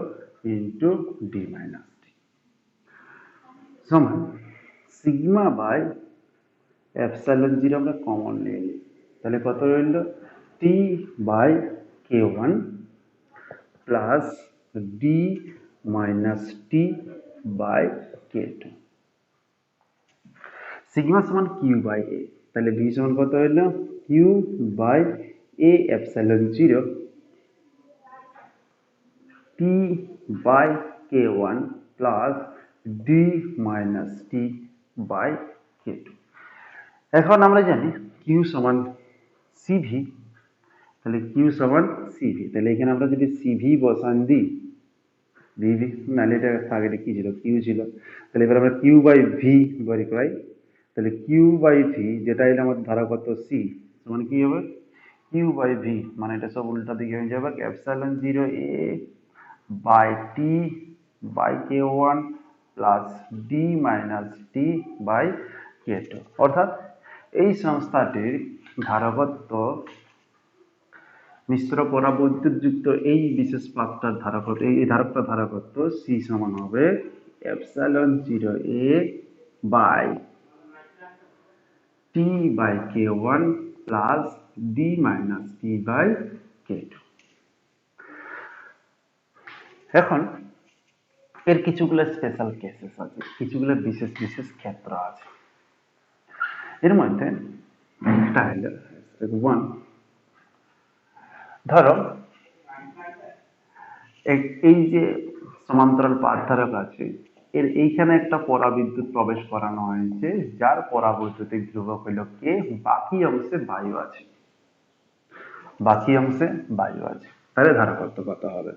into D minus T সমান sigma by epsilon zero আমরা কমন নিয়ে নিই, তাহলে কত রইল T by K one plus D minus T by K two. Sigma সমান Q by A, তাহলে V সমান কত হইল Q by A epsilon zero T by K one plus D minus T by K two. এখন আমরা জানি Q সমান CV, তাহলে কিউ সমান সিভি, তাহলে এখানে আমরা যদি সিভি বসান দিই, ভিভি নাহলে এটা আগে কি ছিল কিউ ছিল, তাহলে এবার আমরা কিউ বাই ভি বের করাই, তাহলে কিউ বাই ভি যেটা এলো আমাদের ধারকত্ব সি সমান কি হবে কিউ বাই ভি, মানে এটা সব উল্টা দিকে হয়ে যাবে epsilon zero A by T by K one plus D minus T by K two. অর্থাৎ এই সংস্থাটির ধারকত্ব মিশ্র পরাবৈদ্যুতযুক্ত এই বিশেষ পাতটার ধারকত্ব এই ধারকটার ধারকত্ব সি সমান হবে epsilon zero A by T by K one plus D minus T by K two. এখন এর কিছুগুলো স্পেশাল কেসেস আছে, কিছুগুলো বিশেষ বিশেষ ক্ষেত্র আছে। এর মধ্যে একটা হলো ওয়ান, ধরো এই যে সমান্তরাল পাত ধারক আছে এর এইখানে একটা পরাবিদ্যুৎ প্রবেশ করানো হয়েছে যার পরাবৈদ্যুতিক ধ্রুবক হলো কে, বাকি অংশে বায়ু আছে, বাকি অংশে বায়ু আছে। তাহলে ধারকত্ব কত হবে,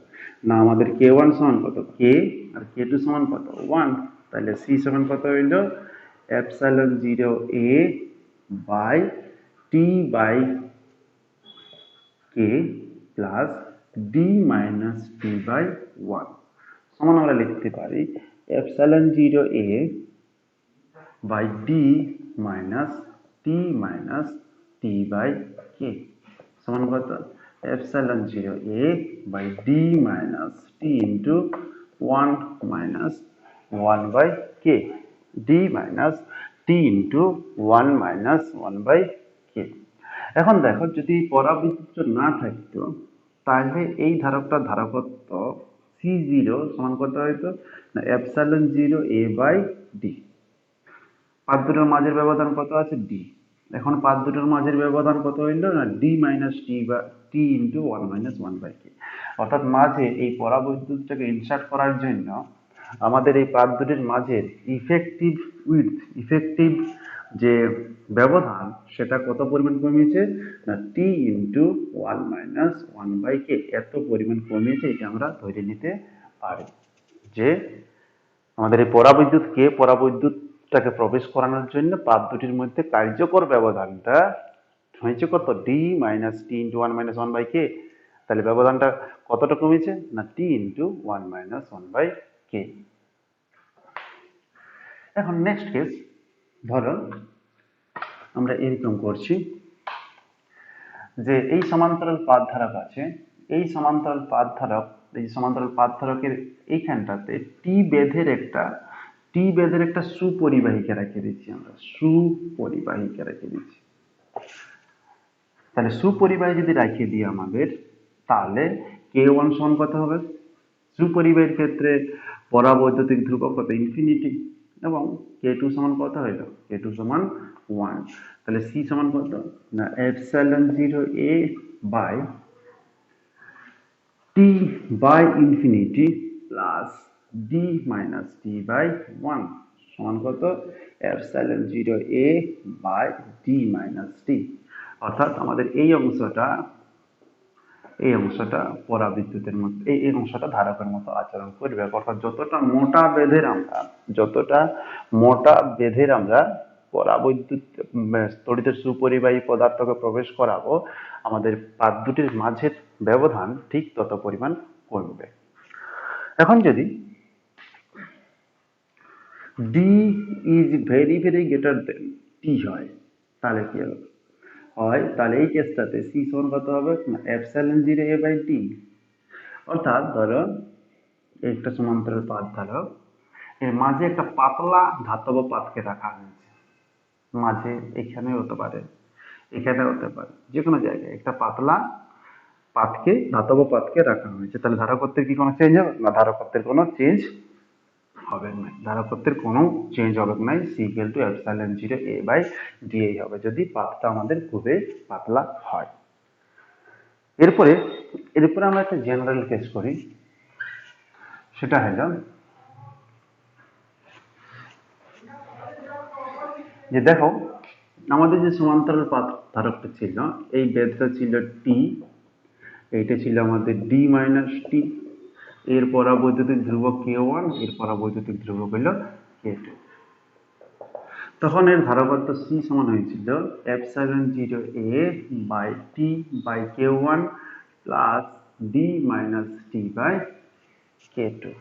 না আমাদের কে ওয়ান সমান কত কে আর কে টু সমান কত ওয়ান, তাহলে সি সমান কত হইল epsilon zero A by T by K plus D minus T by one সমান আমরা লিখতে পারি epsilon zero A by D minus T minus T by K সমান কত epsilon zero A by D minus T into one minus one by K D minus T into one minus one by K. এখন দেখো যদি পরাবিদ্যুৎ না থাকতো তাহলে এই ধারকটার ধারকত্ব C zero সমান কত হইতো, না epsilon zero A by D. পাত দুটোর মাঝের ব্যবধান কত আছে ডি, এখন পাত দুটোর মাঝের ব্যবধান কত হইল, না ডি মাইনাস টি বা T into one minus one by K. অর্থাৎ মাঝে এই পরাবৈদ্যুতটাকে ইনসার্ট করার জন্য আমাদের এই পাত দুটির মাঝের ইফেক্টিভ উইডথ ইফেক্টিভ যে ব্যবধান সেটা কত পরিমাণ কমিয়েছে, না T into one minus one by K এত পরিমাণ কমিয়েছে। এটা আমরা ধরে নিতে পারি যে আমাদের এই পরাবৈদ্যুৎ টাকে প্রবেশ করানোর জন্য পাত দুটির মধ্যে কার্যকর ব্যবধানটা হয়েছে কত, D minus T into one minus one by K. তাহলে ব্যবধানটা কতটা কমেছে না T into one minus one by K. এখন নেক্সট কেস, ধরো আমরা এরকম করছি যে এই সমান্তরাল পাত ধারক আছে, এই সমান্তরাল পাত ধারক, এই সমান্তরাল পাত ধারকের এইখানটাতে টি বেধের একটা সুপরিবাহিকা রেখে দিচ্ছি আমরা, সুপরিবাহিকা রেখে দিচ্ছি। তাহলে সুপরিবাহী যদি রেখে দিই আমাদের, তাহলে কে ওয়ান সমান কত হবে, সুপরিবাহীর ক্ষেত্রে পরাবৈদ্যুতিক ধ্রুবক কত, ইনফিনিটি, এবং কে টু সমান কত হইল, কে টু সমান 1। তাহলে সি সমান কত না epsilon 0 A by T by infinity plus D minus T by 1 সমান কত epsilon 0 A by D minus T. অর্থাৎ আমাদের এই অংশটা পরাবিদ্যুতের মতো, এই অংশটা ধারকের মতো আচরণ করবে। অর্থাৎ যতটা মোটা বেধের আমরা পরাবৈদ্যুত তড়িতের সুপরিবাহী পদার্থকে প্রবেশ করাবো, আমাদের পাত দুটির মাঝের ব্যবধান ঠিক তত পরিমাণ কমবে। এখন যদি D is very very greater than T হয়, তাহলে কি হবে, তাহলে এই কেসটাতে সি সমান কত হবে না এপসাইলন 0 এ বাই টি। অর্থাৎ ধরো একটা সমান্তরাল পাত ধারক, এর মাঝে একটা পাতলা ধাতব পাতকে রাখা হয়েছে, মাঝে এখানে হতে পারে, এখানে হতে পারে, যে কোনো জায়গায় একটা পাতলা ধাতব পাতকে রাখা হয়েছে। তাহলে ধারকত্বের কি কোনো চেঞ্জ হবে না, ধারকত্বের কোনো চেঞ্জ হবে না, ধারকত্বের কোনো চেঞ্জ হবে না। C equal to epsilon 0 A by D হবে যদি পাতটা আমাদের খুবই পাতলা হয়। এরপরে আমরা একটা জেনারেল কেস করি, সেটা হলো যে দেখো আমাদের যে সমান্তরাল পাত ধারকটা ছিল, এই বেধটা ছিল টি, এইটা ছিল আমাদের ডি মাইনাস টি, এর পরাবৈদ্যুতিক ধ্রুবক কে ওয়ান, এর পরাবৈদ্যুতিক ধ্রুবক হইল কে টু। তখন এর ধারকত্ব সি সমান হয়েছিল epsilon 0 A by T by K one plus D minus T by K two.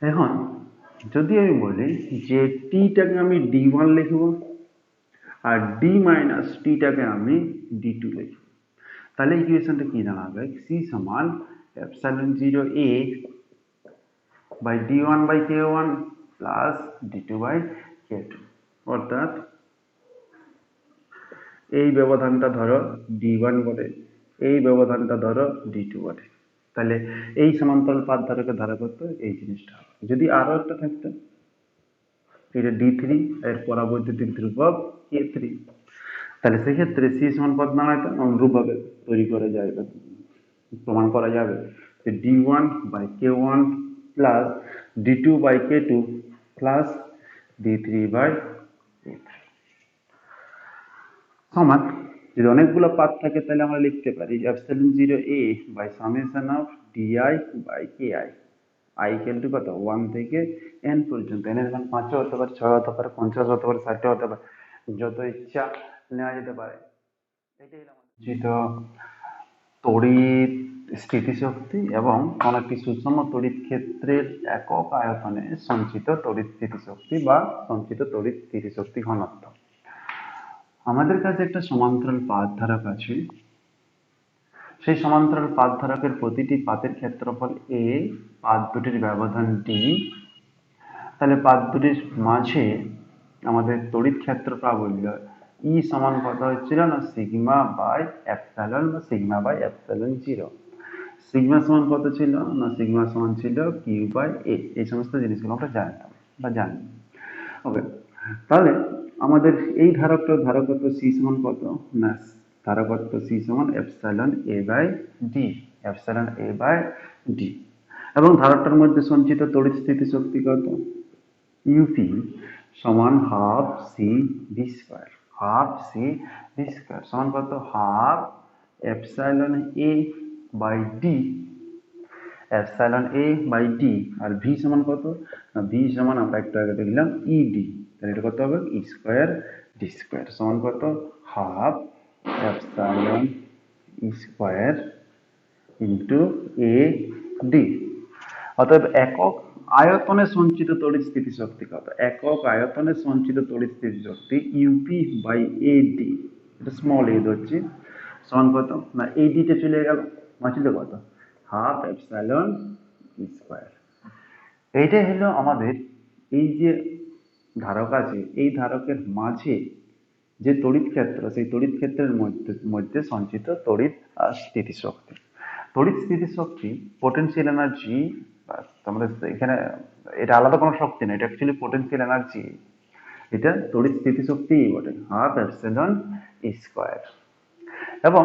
এখন যদি আমি বলি যে টিটাকে আমি ডি ওয়ান লিখব আর ডি মাইনাস টিটাকে আমি ডি টু লিখব, তাহলে ইকুয়েশনটা কি দাঁড়াবে, সি সমান epsilon 0 A by D one by K one plus D two by K two. অর্থাৎ এই ব্যবধানটা ধরো ডি ওয়ান বলে, এই ব্যবধানটা ধরো ডি টু বলে, তাহলে এই সমান্তরাল পাত ধারকের ধারকত্ব এই জিনিসটা হবে। যদি আরো একটা থাকতো, এটা ডি থ্রি, এর পরাবৈদ্যুতিক ধ্রুবক কে থ্রি, তাহলে সেক্ষেত্রে সি সমান পদ দাঁড়াইতো অনুরূপভাবে তৈরি করা যাবে, প্রমাণ করা যাবে যে D one by K one plus D two by K two plus D three by K three সমান, যদি অনেকগুলো পাত থাকে তাহলে আমরা লিখতে পারি epsilon 0 A by summation of DI by K I, I equal to কত 1 থেকে n পর্যন্ত, n এর মান 5 হতে পারে, 6 হতে পারে, 50 হতে পারে, 60 হতে পারে, যত ইচ্ছা নেওয়া যেতে পারে। এটাই আমাদের তড়িৎ স্থিতিশক্তি এবং কোন একটি সুষম তড়িৎ ক্ষেত্রের একক আয়তনে সঞ্চিত তড়িৎ স্থিতিশক্তি বা সঞ্চিত তড়িৎ স্থিতিশক্তি ঘনত্ব। আমাদের কাছে একটা সমান্তরাল পাত ধারক আছে, সেই সমান্তরাল পাত ধারকের প্রতিটি পাতের ক্ষেত্রফল এ, পাত দুটির ব্যবধান ডি, তাহলে পাত দুটির মাঝে আমাদের তড়িৎ ক্ষেত্র প্রাবল্য ই সমান কত হচ্ছিল না সিগমা বাই এপসাইলন বা সিগমা বাই এপসাইলন 0। সিগমা সমান কত ছিল না সিগমা সমান ছিল কিউ বাই এ। এই সমস্ত জিনিসগুলো আমরা জানতাম বা জানি। ওকে, তাহলে আমাদের এই ধারকত্ব সি সমান কত না ধারকত্ব সি সমান epsilon A by D, epsilon A by D, এবং ধারকটার মধ্যে সঞ্চিত তড়িৎ স্থিতিশক্তি কত ইউপি সমান half C V square, half C V square সমান কত half epsilon A by D epsilon A by D. আর ভি সমান কত? না ভি সমান আমরা একটু আগে দেখলাম ইডি, তাহলে এটা কত হবে? ই স্কোয়ার ডি স্কোয়ার সমান কত? Half epsilon E square into A D. অতএব একক আয়তনে সঞ্চিত তড়িৎ স্থিতিশক্তি কত? একক আয়তনে সঞ্চিত তড়িৎ স্থিতিশক্তি ইউপি বাই এডি, এটা স্মল এ ধরছি, সমান কত? না এডিতে চলে গেল, বাঁচলো কত? Half epsilon square. এইটাই হলো আমাদের এই যে ধারক আছে, এই ধারকের মাঝে যে তড়িৎ ক্ষেত্র, সেই তড়িৎ ক্ষেত্রের মধ্যে মধ্যে সঞ্চিত তড়িৎ আর স্থিতিশক্তি। তড়িৎ স্থিতিশক্তি পোটেনশিয়াল এনার্জি, তোমরা এখানে এটা আলাদা কোনো শক্তি না, এটা অ্যাকচুয়ালি পোটেনশিয়াল এনার্জি। এটা তড়িৎ স্থিতিশক্তিই বটে, হাফ এপসাইলন স্কোয়ার। এবং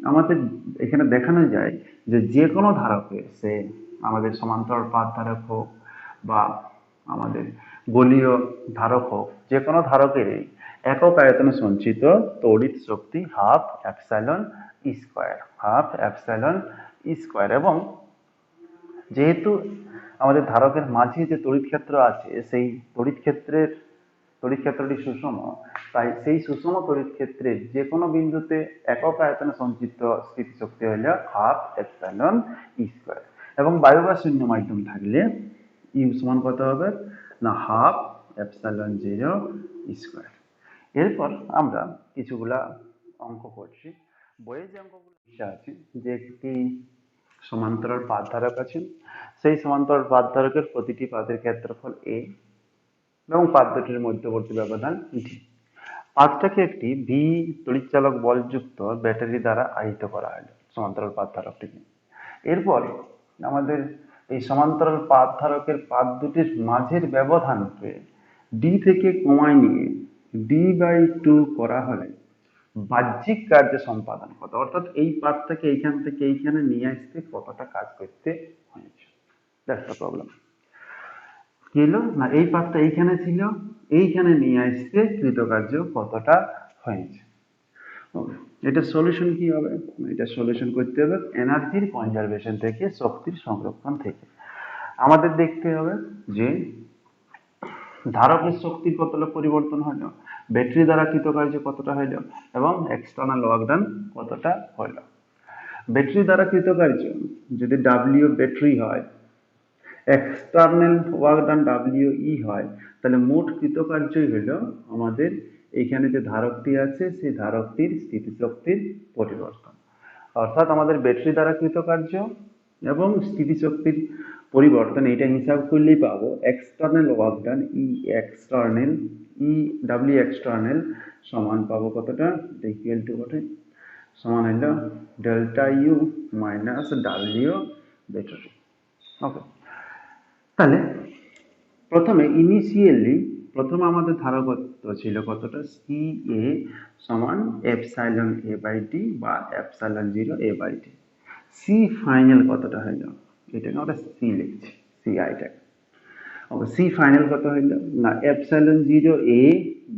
আমাদের এখানে দেখানো যায় যে যে কোনো ধারকে, সে আমাদের সমান্তরাল পাত ধারক হোক বা আমাদের গোলীয় ধারক হোক, যে কোনো ধারকের একক আয়তনে সঞ্চিত তড়িৎ শক্তি half epsilon square, half epsilon square. এবং যেহেতু আমাদের ধারকের মাঝে যে তড়িৎ ক্ষেত্র আছে, সেই তড়িৎ ক্ষেত্রটি সুষম, তাই সেই সুষম তড়িৎ ক্ষেত্রের যে কোনো বিন্দুতে একক আয়তনে সঞ্চিত স্থিতিশক্তি হল হাফ এপসাইলন স্কোয়ার। এবং বায়ু বা শূন্য মাধ্যম থাকলে ইউ সমান কত হবে? না হাফ এপসাইলন জিরো স্কোয়ার। এরপর আমরা কিছুগুলা অঙ্ক করছি। বইয়ে যে অঙ্কগুলো আছে, যে একটি সমান্তরাল পাত ধারক আছে, সেই সমান্তরাল পাত ধারকের প্রতিটি পাতের ক্ষেত্রফল এ এবং পাত দুটির মধ্যবর্তী ব্যবধান ডি। পাতটাকে একটি ভি তড়িৎচালক বলযুক্ত ব্যাটারি দ্বারা আহিত করা হলো সমান্তরাল পাত ধারকটিকে। এরপর আমাদের এই সমান্তরাল পাত ধারকের পাত দুটির মাঝের ব্যবধানকে ডি থেকে কমায় নিয়ে ডি বাই টু করা হলে বাহ্যিক কার্য সম্পাদন কত? অর্থাৎ এই পাতটাকে এইখান থেকে এইখানে নিয়ে আসতে কতটা কাজ করতে হয়েছে, দ্যাটস দ্য প্রবলেম। কি হলো? না এই পাতটা এইখানে ছিল, এইখানে নিয়ে আসতে কৃতকার্য কতটা হয়েছে। এটা সলিউশন কি হবে? এটা সলিউশন করতে হবে এনার্জির কনজারভেশন থেকে, শক্তির সংরক্ষণ থেকে। আমাদের দেখতে হবে যে ধারকের শক্তির কতটা পরিবর্তন হলো, ব্যাটারি দ্বারা কৃতকার্য কতটা হইল, এবং এক্সটার্নাল ওয়ার্ক ডান কতটা হইল। ব্যাটারি দ্বারা কৃতকার্য যদি ডাব্লিউ ব্যাটারি হয়, এক্সটার্নাল ওয়ার্ক ডান ডাব্লিউ ই হয়, তাহলে মোট কৃতকার্যই হইল আমাদের এইখানে যে ধারকটি আছে, সেই ধারকটির স্থিতিশক্তির পরিবর্তন। অর্থাৎ আমাদের ব্যাটারি দ্বারা কৃতকার্য এবং স্থিতিশক্তির পরিবর্তন, এটা হিসাব করলেই পাবো external work done E external, E W external সমান পাবো কতটা? ইকুয়াল টু কত? সমান হইল delta U minus W battery. Okay, তাহলে প্রথমে প্রথমে আমাদের ধারকত্ব ছিল কতটা? সি এ সমান এপসাইলন এ বাই ডি বা epsilon zero A by D. C final কতটা হইল? এটাকে আমরা সি লিখছি, সি আইটাকে। ওকে, সি ফাইনাল কত হইল? না epsilon zero A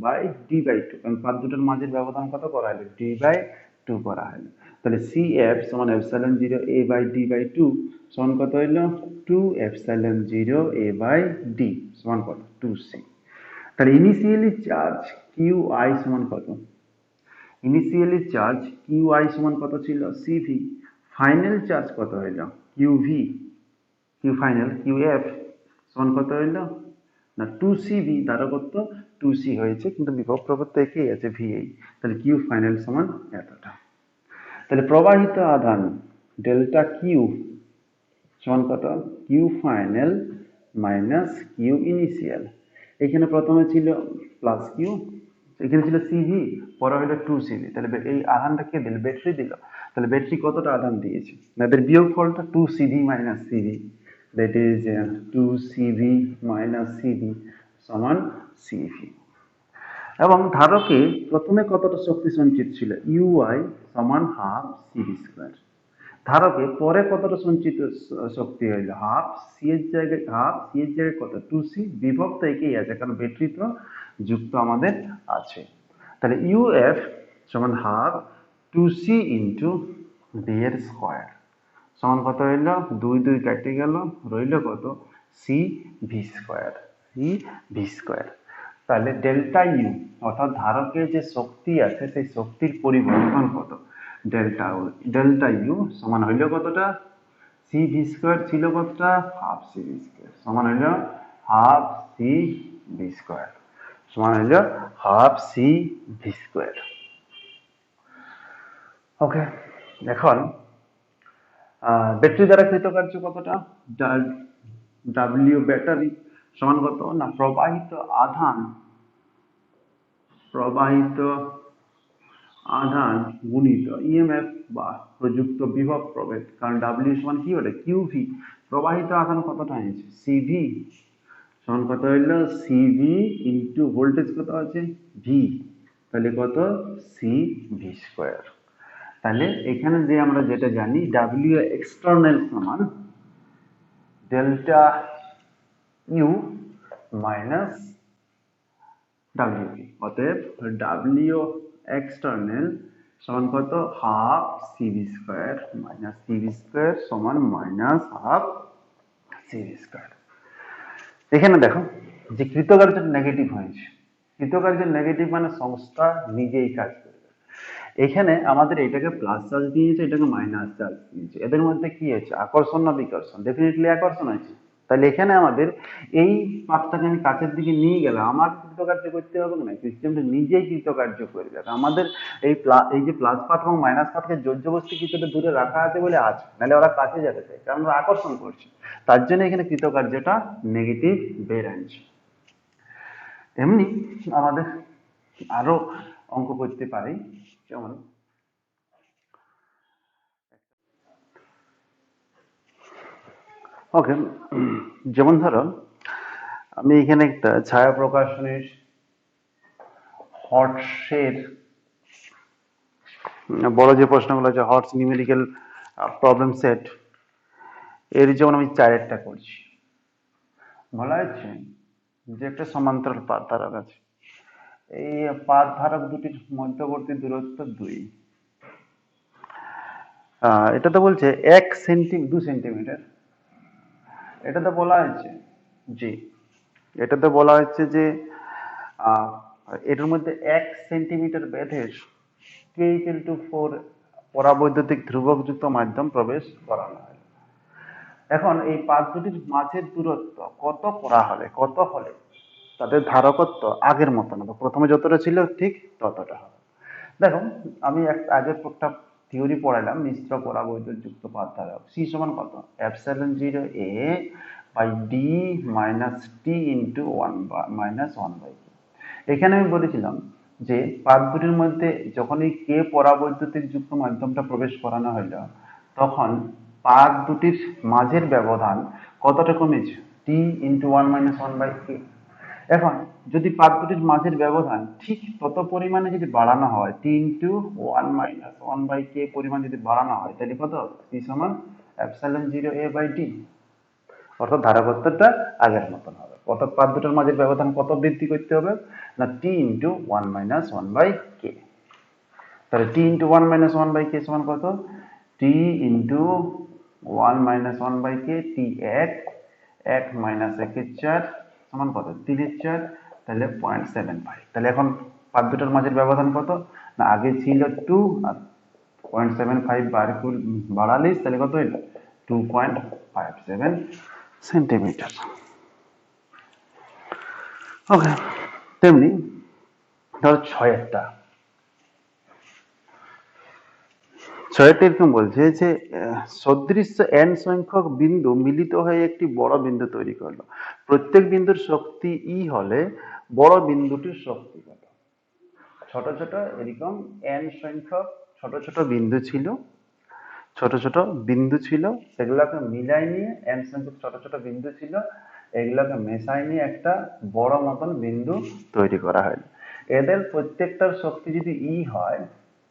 by D by two, কারণ পাত দুটোর মাঝের ব্যবধান কত করা হলো? ডি বাই টু করা হলো। তাহলে সি এফ সমান epsilon zero A by D by two সমান কত হইল? Two epsilon zero A by D সমান কত? Two C. তাহলে ইনিশিয়ালি চার্জ কিউ আই সমান কত? ইনিশিয়ালি চার্জ কিউ আই সমান কত ছিল? সিভি। ফাইনাল চার্জ কত হইল? Q V. Q final Q F সমান কত হইল? না টু সিভি। ধারকত্ব টু সি হয়েছে, কিন্তু বিভব প্রবর্ত একই আছে ভিএই। তাহলে কিউ ফাইনাল সমান এতটা। তাহলে প্রবাহিত আধান ডেল্টা কিউ সমান কত? Q final minus Q initial. এখানে প্রথমে ছিল প্লাস কিউ, এখানে ছিল সিভি, পরে হলো টু সিভি। তাহলে এই আধানটা কে দিল? ব্যাটারি দিল। তাহলে ব্যাটারি কতটা আধান দিয়েছে? না এদের বিয়োগ ফলটা two CV minus CV, that is two CV minus CV সমান সিভি। এবং ধারকে প্রথমে কতটা শক্তি সঞ্চিত ছিল? ইউআই সমান হাফ সিভি স্কোয়ার। ধারকে পরে কতটা সঞ্চিত শক্তি হইল? হাফ সি এর জায়গায়, হাফ সি এর জায়গায় কত? Two C. বিভব তো একই আছে, কারণ ব্যাটারি তো যুক্ত আমাদের আছে। তাহলে ইউএফ সমান half two C into D এর স্কোয়ার সমান কত হইল, 2 কেটে গেল, রইল কত, C V square, C V square. তাহলে ডেল্টা ইউ অর্থাৎ ধারকের যে শক্তি আছে সেই শক্তির পরিবর্তন কত, ডেল্টা ইউ সমান হইল কতটা, সি ভি স্কোয়ার ছিল কতটা, হাফ সি ভি স্কোয়ার, সমান হইল হাফ সি ভি স্কোয়ার, সমান হইল হাফ সি ভি স্কোয়ার। ওকে, এখন ব্যাটারি দ্বারা কৃতকার্য কতটা, ডাব্লিউ ব্যাটারি সমান কত না, প্রবাহিত আধান গুণিত ইএমএফ বা প্রযুক্ত বিভব প্রভেদ, কারণ ডাব্লিউ সমান কি হলে কিউভি, প্রবাহিত আধান কতটা হয়েছে সিভি, সমান কত হইল সিভি ইন্টু ভোল্টেজ কত আছে ভি, তাহলে কত সি ভি স্কোয়ার। তাহলে এখানে যে আমরা যেটা জানি ডাব্লিউ এক্সটার্নাল সমান ডেল্টা ইউ মাইনাস ডাব্লিউ, অতএব ডাব্লিউ এক্সটার্নাল সমান কত, half CV square minus CV square সমান মাইনাস হাফ সিভি স্কোয়ার। এখানে দেখো যে কৃতকার্যের নেগেটিভ হয়েছে, কৃতকার্যের নেগেটিভ মানে সংস্থা নিজেই কাজ করবে। এখানে আমাদের এটাকে প্লাস চার্জ দিয়েছে, এটাকে মাইনাস চার্জ দিয়েছে, এদের মধ্যে কি হয়েছে আকর্ষণ না বিকর্ষণ, ডেফিনেটলি আকর্ষণ হয়েছে। তাহলে এখানে আমাদের এই পাথটাকে আমি কাছের দিকে নিয়ে গেলে আমার কৃতকার্য করতে হবে না, সিস্টেমটা নিজেই কৃতকার্য করবে। আমাদের এই যে প্লাস পাথ এবং মাইনাস পাথকে জোর-জবরদস্তি কিছুটা দূরে রাখা আছে বলে আছে, নাহলে ওরা কাছে যেতে চায়, কারণ ওরা আকর্ষণ করছে, তার জন্য এখানে কৃতকার্যটা নেগেটিভ বের আনছে। এমনি আমাদের আরো অঙ্ক করতে পারি, যেমন ওকে, যেমন ধরো আমি এখানে একটা ছায়া প্রকাশনের হর্টসের বড় যে প্রশ্নগুলো আছে হর্টস নিউমেরিক্যাল প্রবলেম সেট, এর যেমন আমি 4-টা করছি, বলা হচ্ছে যে একটা সমান্তরাল পাত ধারক আছে, এই পাত ধারক দুটির মধ্যবর্তী দূরত্ব 2, এটা তো বলছে 2 সেন্টিমিটার, এটাতে বলা হয়েছে জি, এটাতে বলা হচ্ছে যে আহ, এটার মধ্যে 1 সেন্টিমিটার ব্যাসের K/4 পরাবৈদ্যুতিক ধ্রুবকযুক্ত মাধ্যম প্রবেশ করানো হয়। এখন এই পাত দুটির মাঝের দূরত্ব কত হলে তাদের ধারকত্ব আগের মতো না, প্রথমে যতটা ছিল ঠিক ততটা হবে। দেখো আমি আগে একটা থিওরি পড়াইলাম, মিশ্র পরাবৈদ্যুতযুক্ত পাত ধারক, সি সমান কত, ε0 a by D minus T into 1/k। এখানে আমি বলেছিলাম যে পাত দুটির মধ্যে যখন এই কে পরাবৈদ্যুতিক যুক্ত মাধ্যমটা প্রবেশ করানো হলো, তখন পাত দুটির মাঝের ব্যবধান কতটা কমেছে, টি ইন্টু 1-1/k। এখন যদি পাত দুটির মাঝের ব্যবধান ঠিক তত পরিমাণে যদি বাড়ানো হয়, টি ইন্টু 1-1/k পরিমাণ যদি বাড়ানো হয়, তাহলে কত, সি সমান ε0a/d, অর্থাৎ ধারকত্বটা আগের মতন হবে। অর্থাৎ পাত দুটোর মাঝের ব্যবধান কত বৃদ্ধি করতে হবে না, টি ইন্টু 1-1/k। তাহলে টি ইন্টু 1-1/k সমান কত, টি ইন্টু 1-1/k, টি 1 মাইনাস 1/4 সমান কত, 3/4, তাহলে 0.75। তাহলে এখন পাত দুটোর মাঝের ব্যবধান কত না, আগে ছিল 2 আর 0.75 বাড়ালিস, তাহলে কত হইল 2.57 সেন্টিমিটার। ওকে, তেমনি ধর ছয়েরটা এরকম বলছে যে সদৃশ্য n সংখ্যক বিন্দু মিলিত হয়ে একটি বড় বিন্দু তৈরি করলো, প্রত্যেক বিন্দুর শক্তি ই হলে বড় বিন্দুটির শক্তি কত। ছোট ছোট এরকম n সংখ্যক ছোট ছোট বিন্দু ছিল, সেগুলোকে মিলাই নিয়ে n সংখ্যক ছোট ছোট বিন্দু ছিল, এগুলোকে মেশাই নিয়ে একটা বড় মতন বিন্দু তৈরি করা হয়। এদের প্রত্যেকটার শক্তি যদি ই হয়,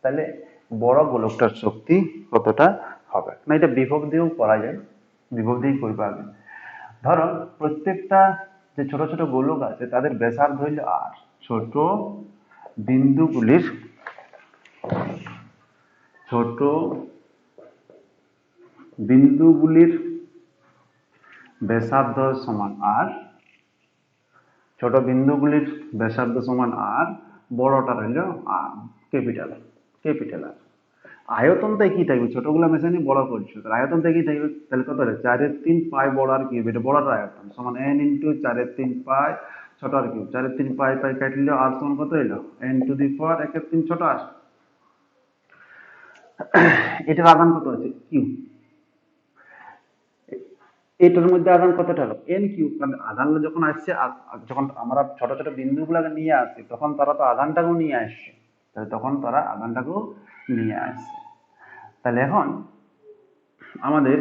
তাহলে বড় গোলকটার শক্তি কতটা হবে, না এটা বিভব দিয়েও করা যায়, বিভব দিয়েই করবে আগে। ধরো প্রত্যেকটা যে ছোট ছোট গোলক আছে তাদের ব্যাসার্ধ হইল আর, ছোট বিন্দুগুলির বিন্দুগুলির ব্যাসার্ধ সমান আর, ছোট বিন্দুগুলির ব্যাসার্ধ সমান আর, বড়টার হলো আর, ক্যাপিটাল ক্যাপিটাল আর। আয়তনটাই কি থাকবে, ছোটগুলো মেশানি বড় করছো, তাহলে আয়তনটা কি থাকবে, তাহলে কত হলো 4/3 পাই বড় আর কিউব, এটা বড়টার আয়তন সমান n ইন্টু 4/3 পাই ছোট আর কিউব, 4/3 পাই পাই কাটলে আর সমান কত হলো n টু দি পাওয়ার 1/3 ছোট আর। এটার আধান কত আছে কিউ, এটার মধ্যে আধান কতটা হলো এন কিউ, কারণ আধান যখন আসছে যখন আমরা ছোট ছোট বিন্দুগুলোকে নিয়ে আসছি তখন তারা তো আধানটাকেও নিয়ে আসছে, তাহলে তখন তারা আধানটাকেও নিয়ে আসছে। তাহলে এখন আমাদের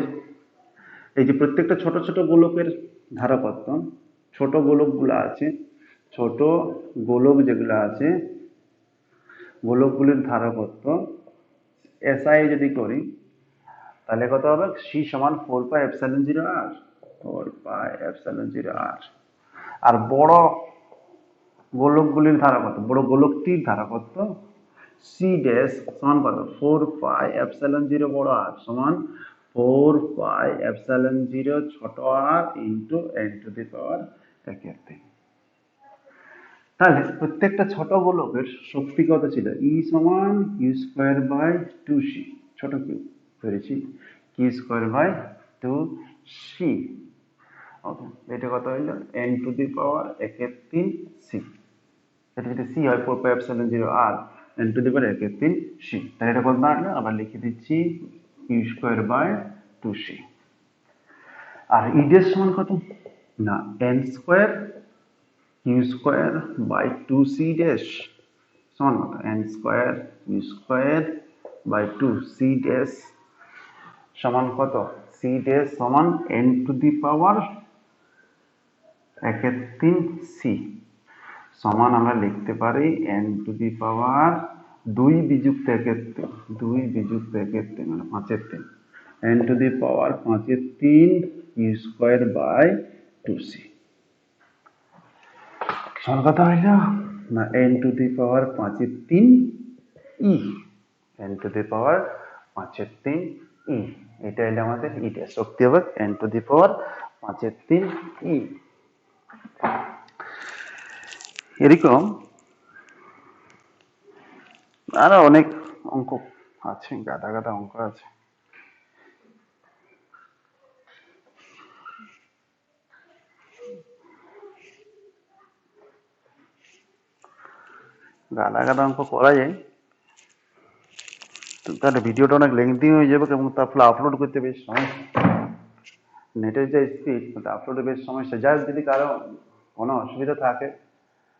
এই যে প্রত্যেকটা ছোট ছোট গোলকের ধারকত্ব, ছোট গোলকগুলো আছে, ছোট গোলক যেগুলো আছে গোলকগুলির ধারকত্ব এসআই যদি করি তাহলে কত হবে, সি সমান 4πε0 আর, 4πε0 আর। আর বড় গোলকগুলির ধারকত্ব, বড় গোলকটির ধারকত্ব সি ড্যাশ সমান কত, 4πε0 বড় আর সমান 4πε0 ছোট আর ইন্টু n টু দি পাওয়ার 1/3। তাহলে প্রত্যেকটা ছোট গোলকের শক্তি কত ছিল, ই সমান q²/2c, ছোট কিউ ধরেছি q²/2c। ওকে, এটা কত হইল n to the power 1/3c, এটা যদি c হয় 4πε0 আর n to the power 1/3c, তাহলে এটা কত দাঁড়ালো, আবার লিখে দিচ্ছি q²/2c। আর ই ড্যাশ সমান কত না n² q²/2c ড্যাশ সমান কত, n² q²/2c ড্যাশ সমান কত, c ড্যাশ সমান n to the power 1/3c সমান আমরা লিখতে পারি n টু দি পাওয়ার 2 বিযুক্ত 1/3, 2 বিযুক্ত 1/3 মানে 5/3, n to the power 5/3 q²/2c সমান কত হইল না n to the power 5/3 E, n to the power 5/3 E, এটা হলো আমাদের ই ড্যাশ, শক্তি হবে n টু দি পাওয়ার 5/3 ই। এরকম আরো অনেক অঙ্ক আছে, গাদা গাদা অঙ্ক আছে। গাদা গাদা অঙ্ক করা যায়, তাহলে ভিডিওটা অনেক লেন্থি হয়ে যাবে এবং তারপরে আপলোড করতে বেশ সমস্যা, নেটের যে স্পিড আপলোডে বেশ সমস্যা। যাই যদি কারো কোনো অসুবিধা থাকে,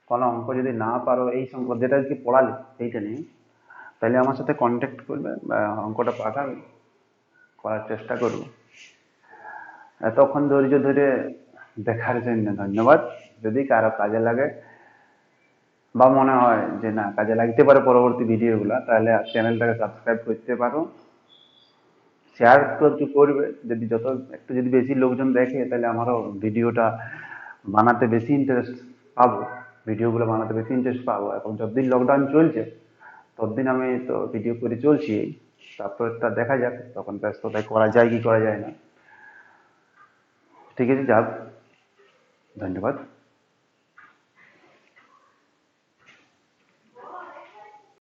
কোনো অঙ্ক যদি না পারো এই সংখ্যা যেটা আর কি পড়ালে সেইটা নিয়ে, তাহলে আমার সাথে কন্ট্যাক্ট করবে বা অঙ্কটা পাঠাবে, করার চেষ্টা করব। এতক্ষণ ধৈর্য ধরে দেখার জন্য ধন্যবাদ। যদি কারো কাজে লাগে বা মনে হয় যে না কাজে লাগতে পারে পরবর্তী ভিডিওগুলো, তাহলে চ্যানেলটাকে সাবস্ক্রাইব করতে পারো, শেয়ার তো একটু করবে, যদি যত একটু যদি বেশি লোকজন দেখে তাহলে আমারও ভিডিওটা বানাতে বেশি ইন্টারেস্ট পাবো, ভিডিওগুলো বানাতে বেশি ইন্টারেস্ট পাবো। এখন যতদিন লকডাউন চলছে ততদিন আমি তো ভিডিও করে চলছি, তারপরটা দেখা যাক তখন ব্যস্ততায় করা যায় কি করা যায় না। ঠিক আছে, যাক, ধন্যবাদ।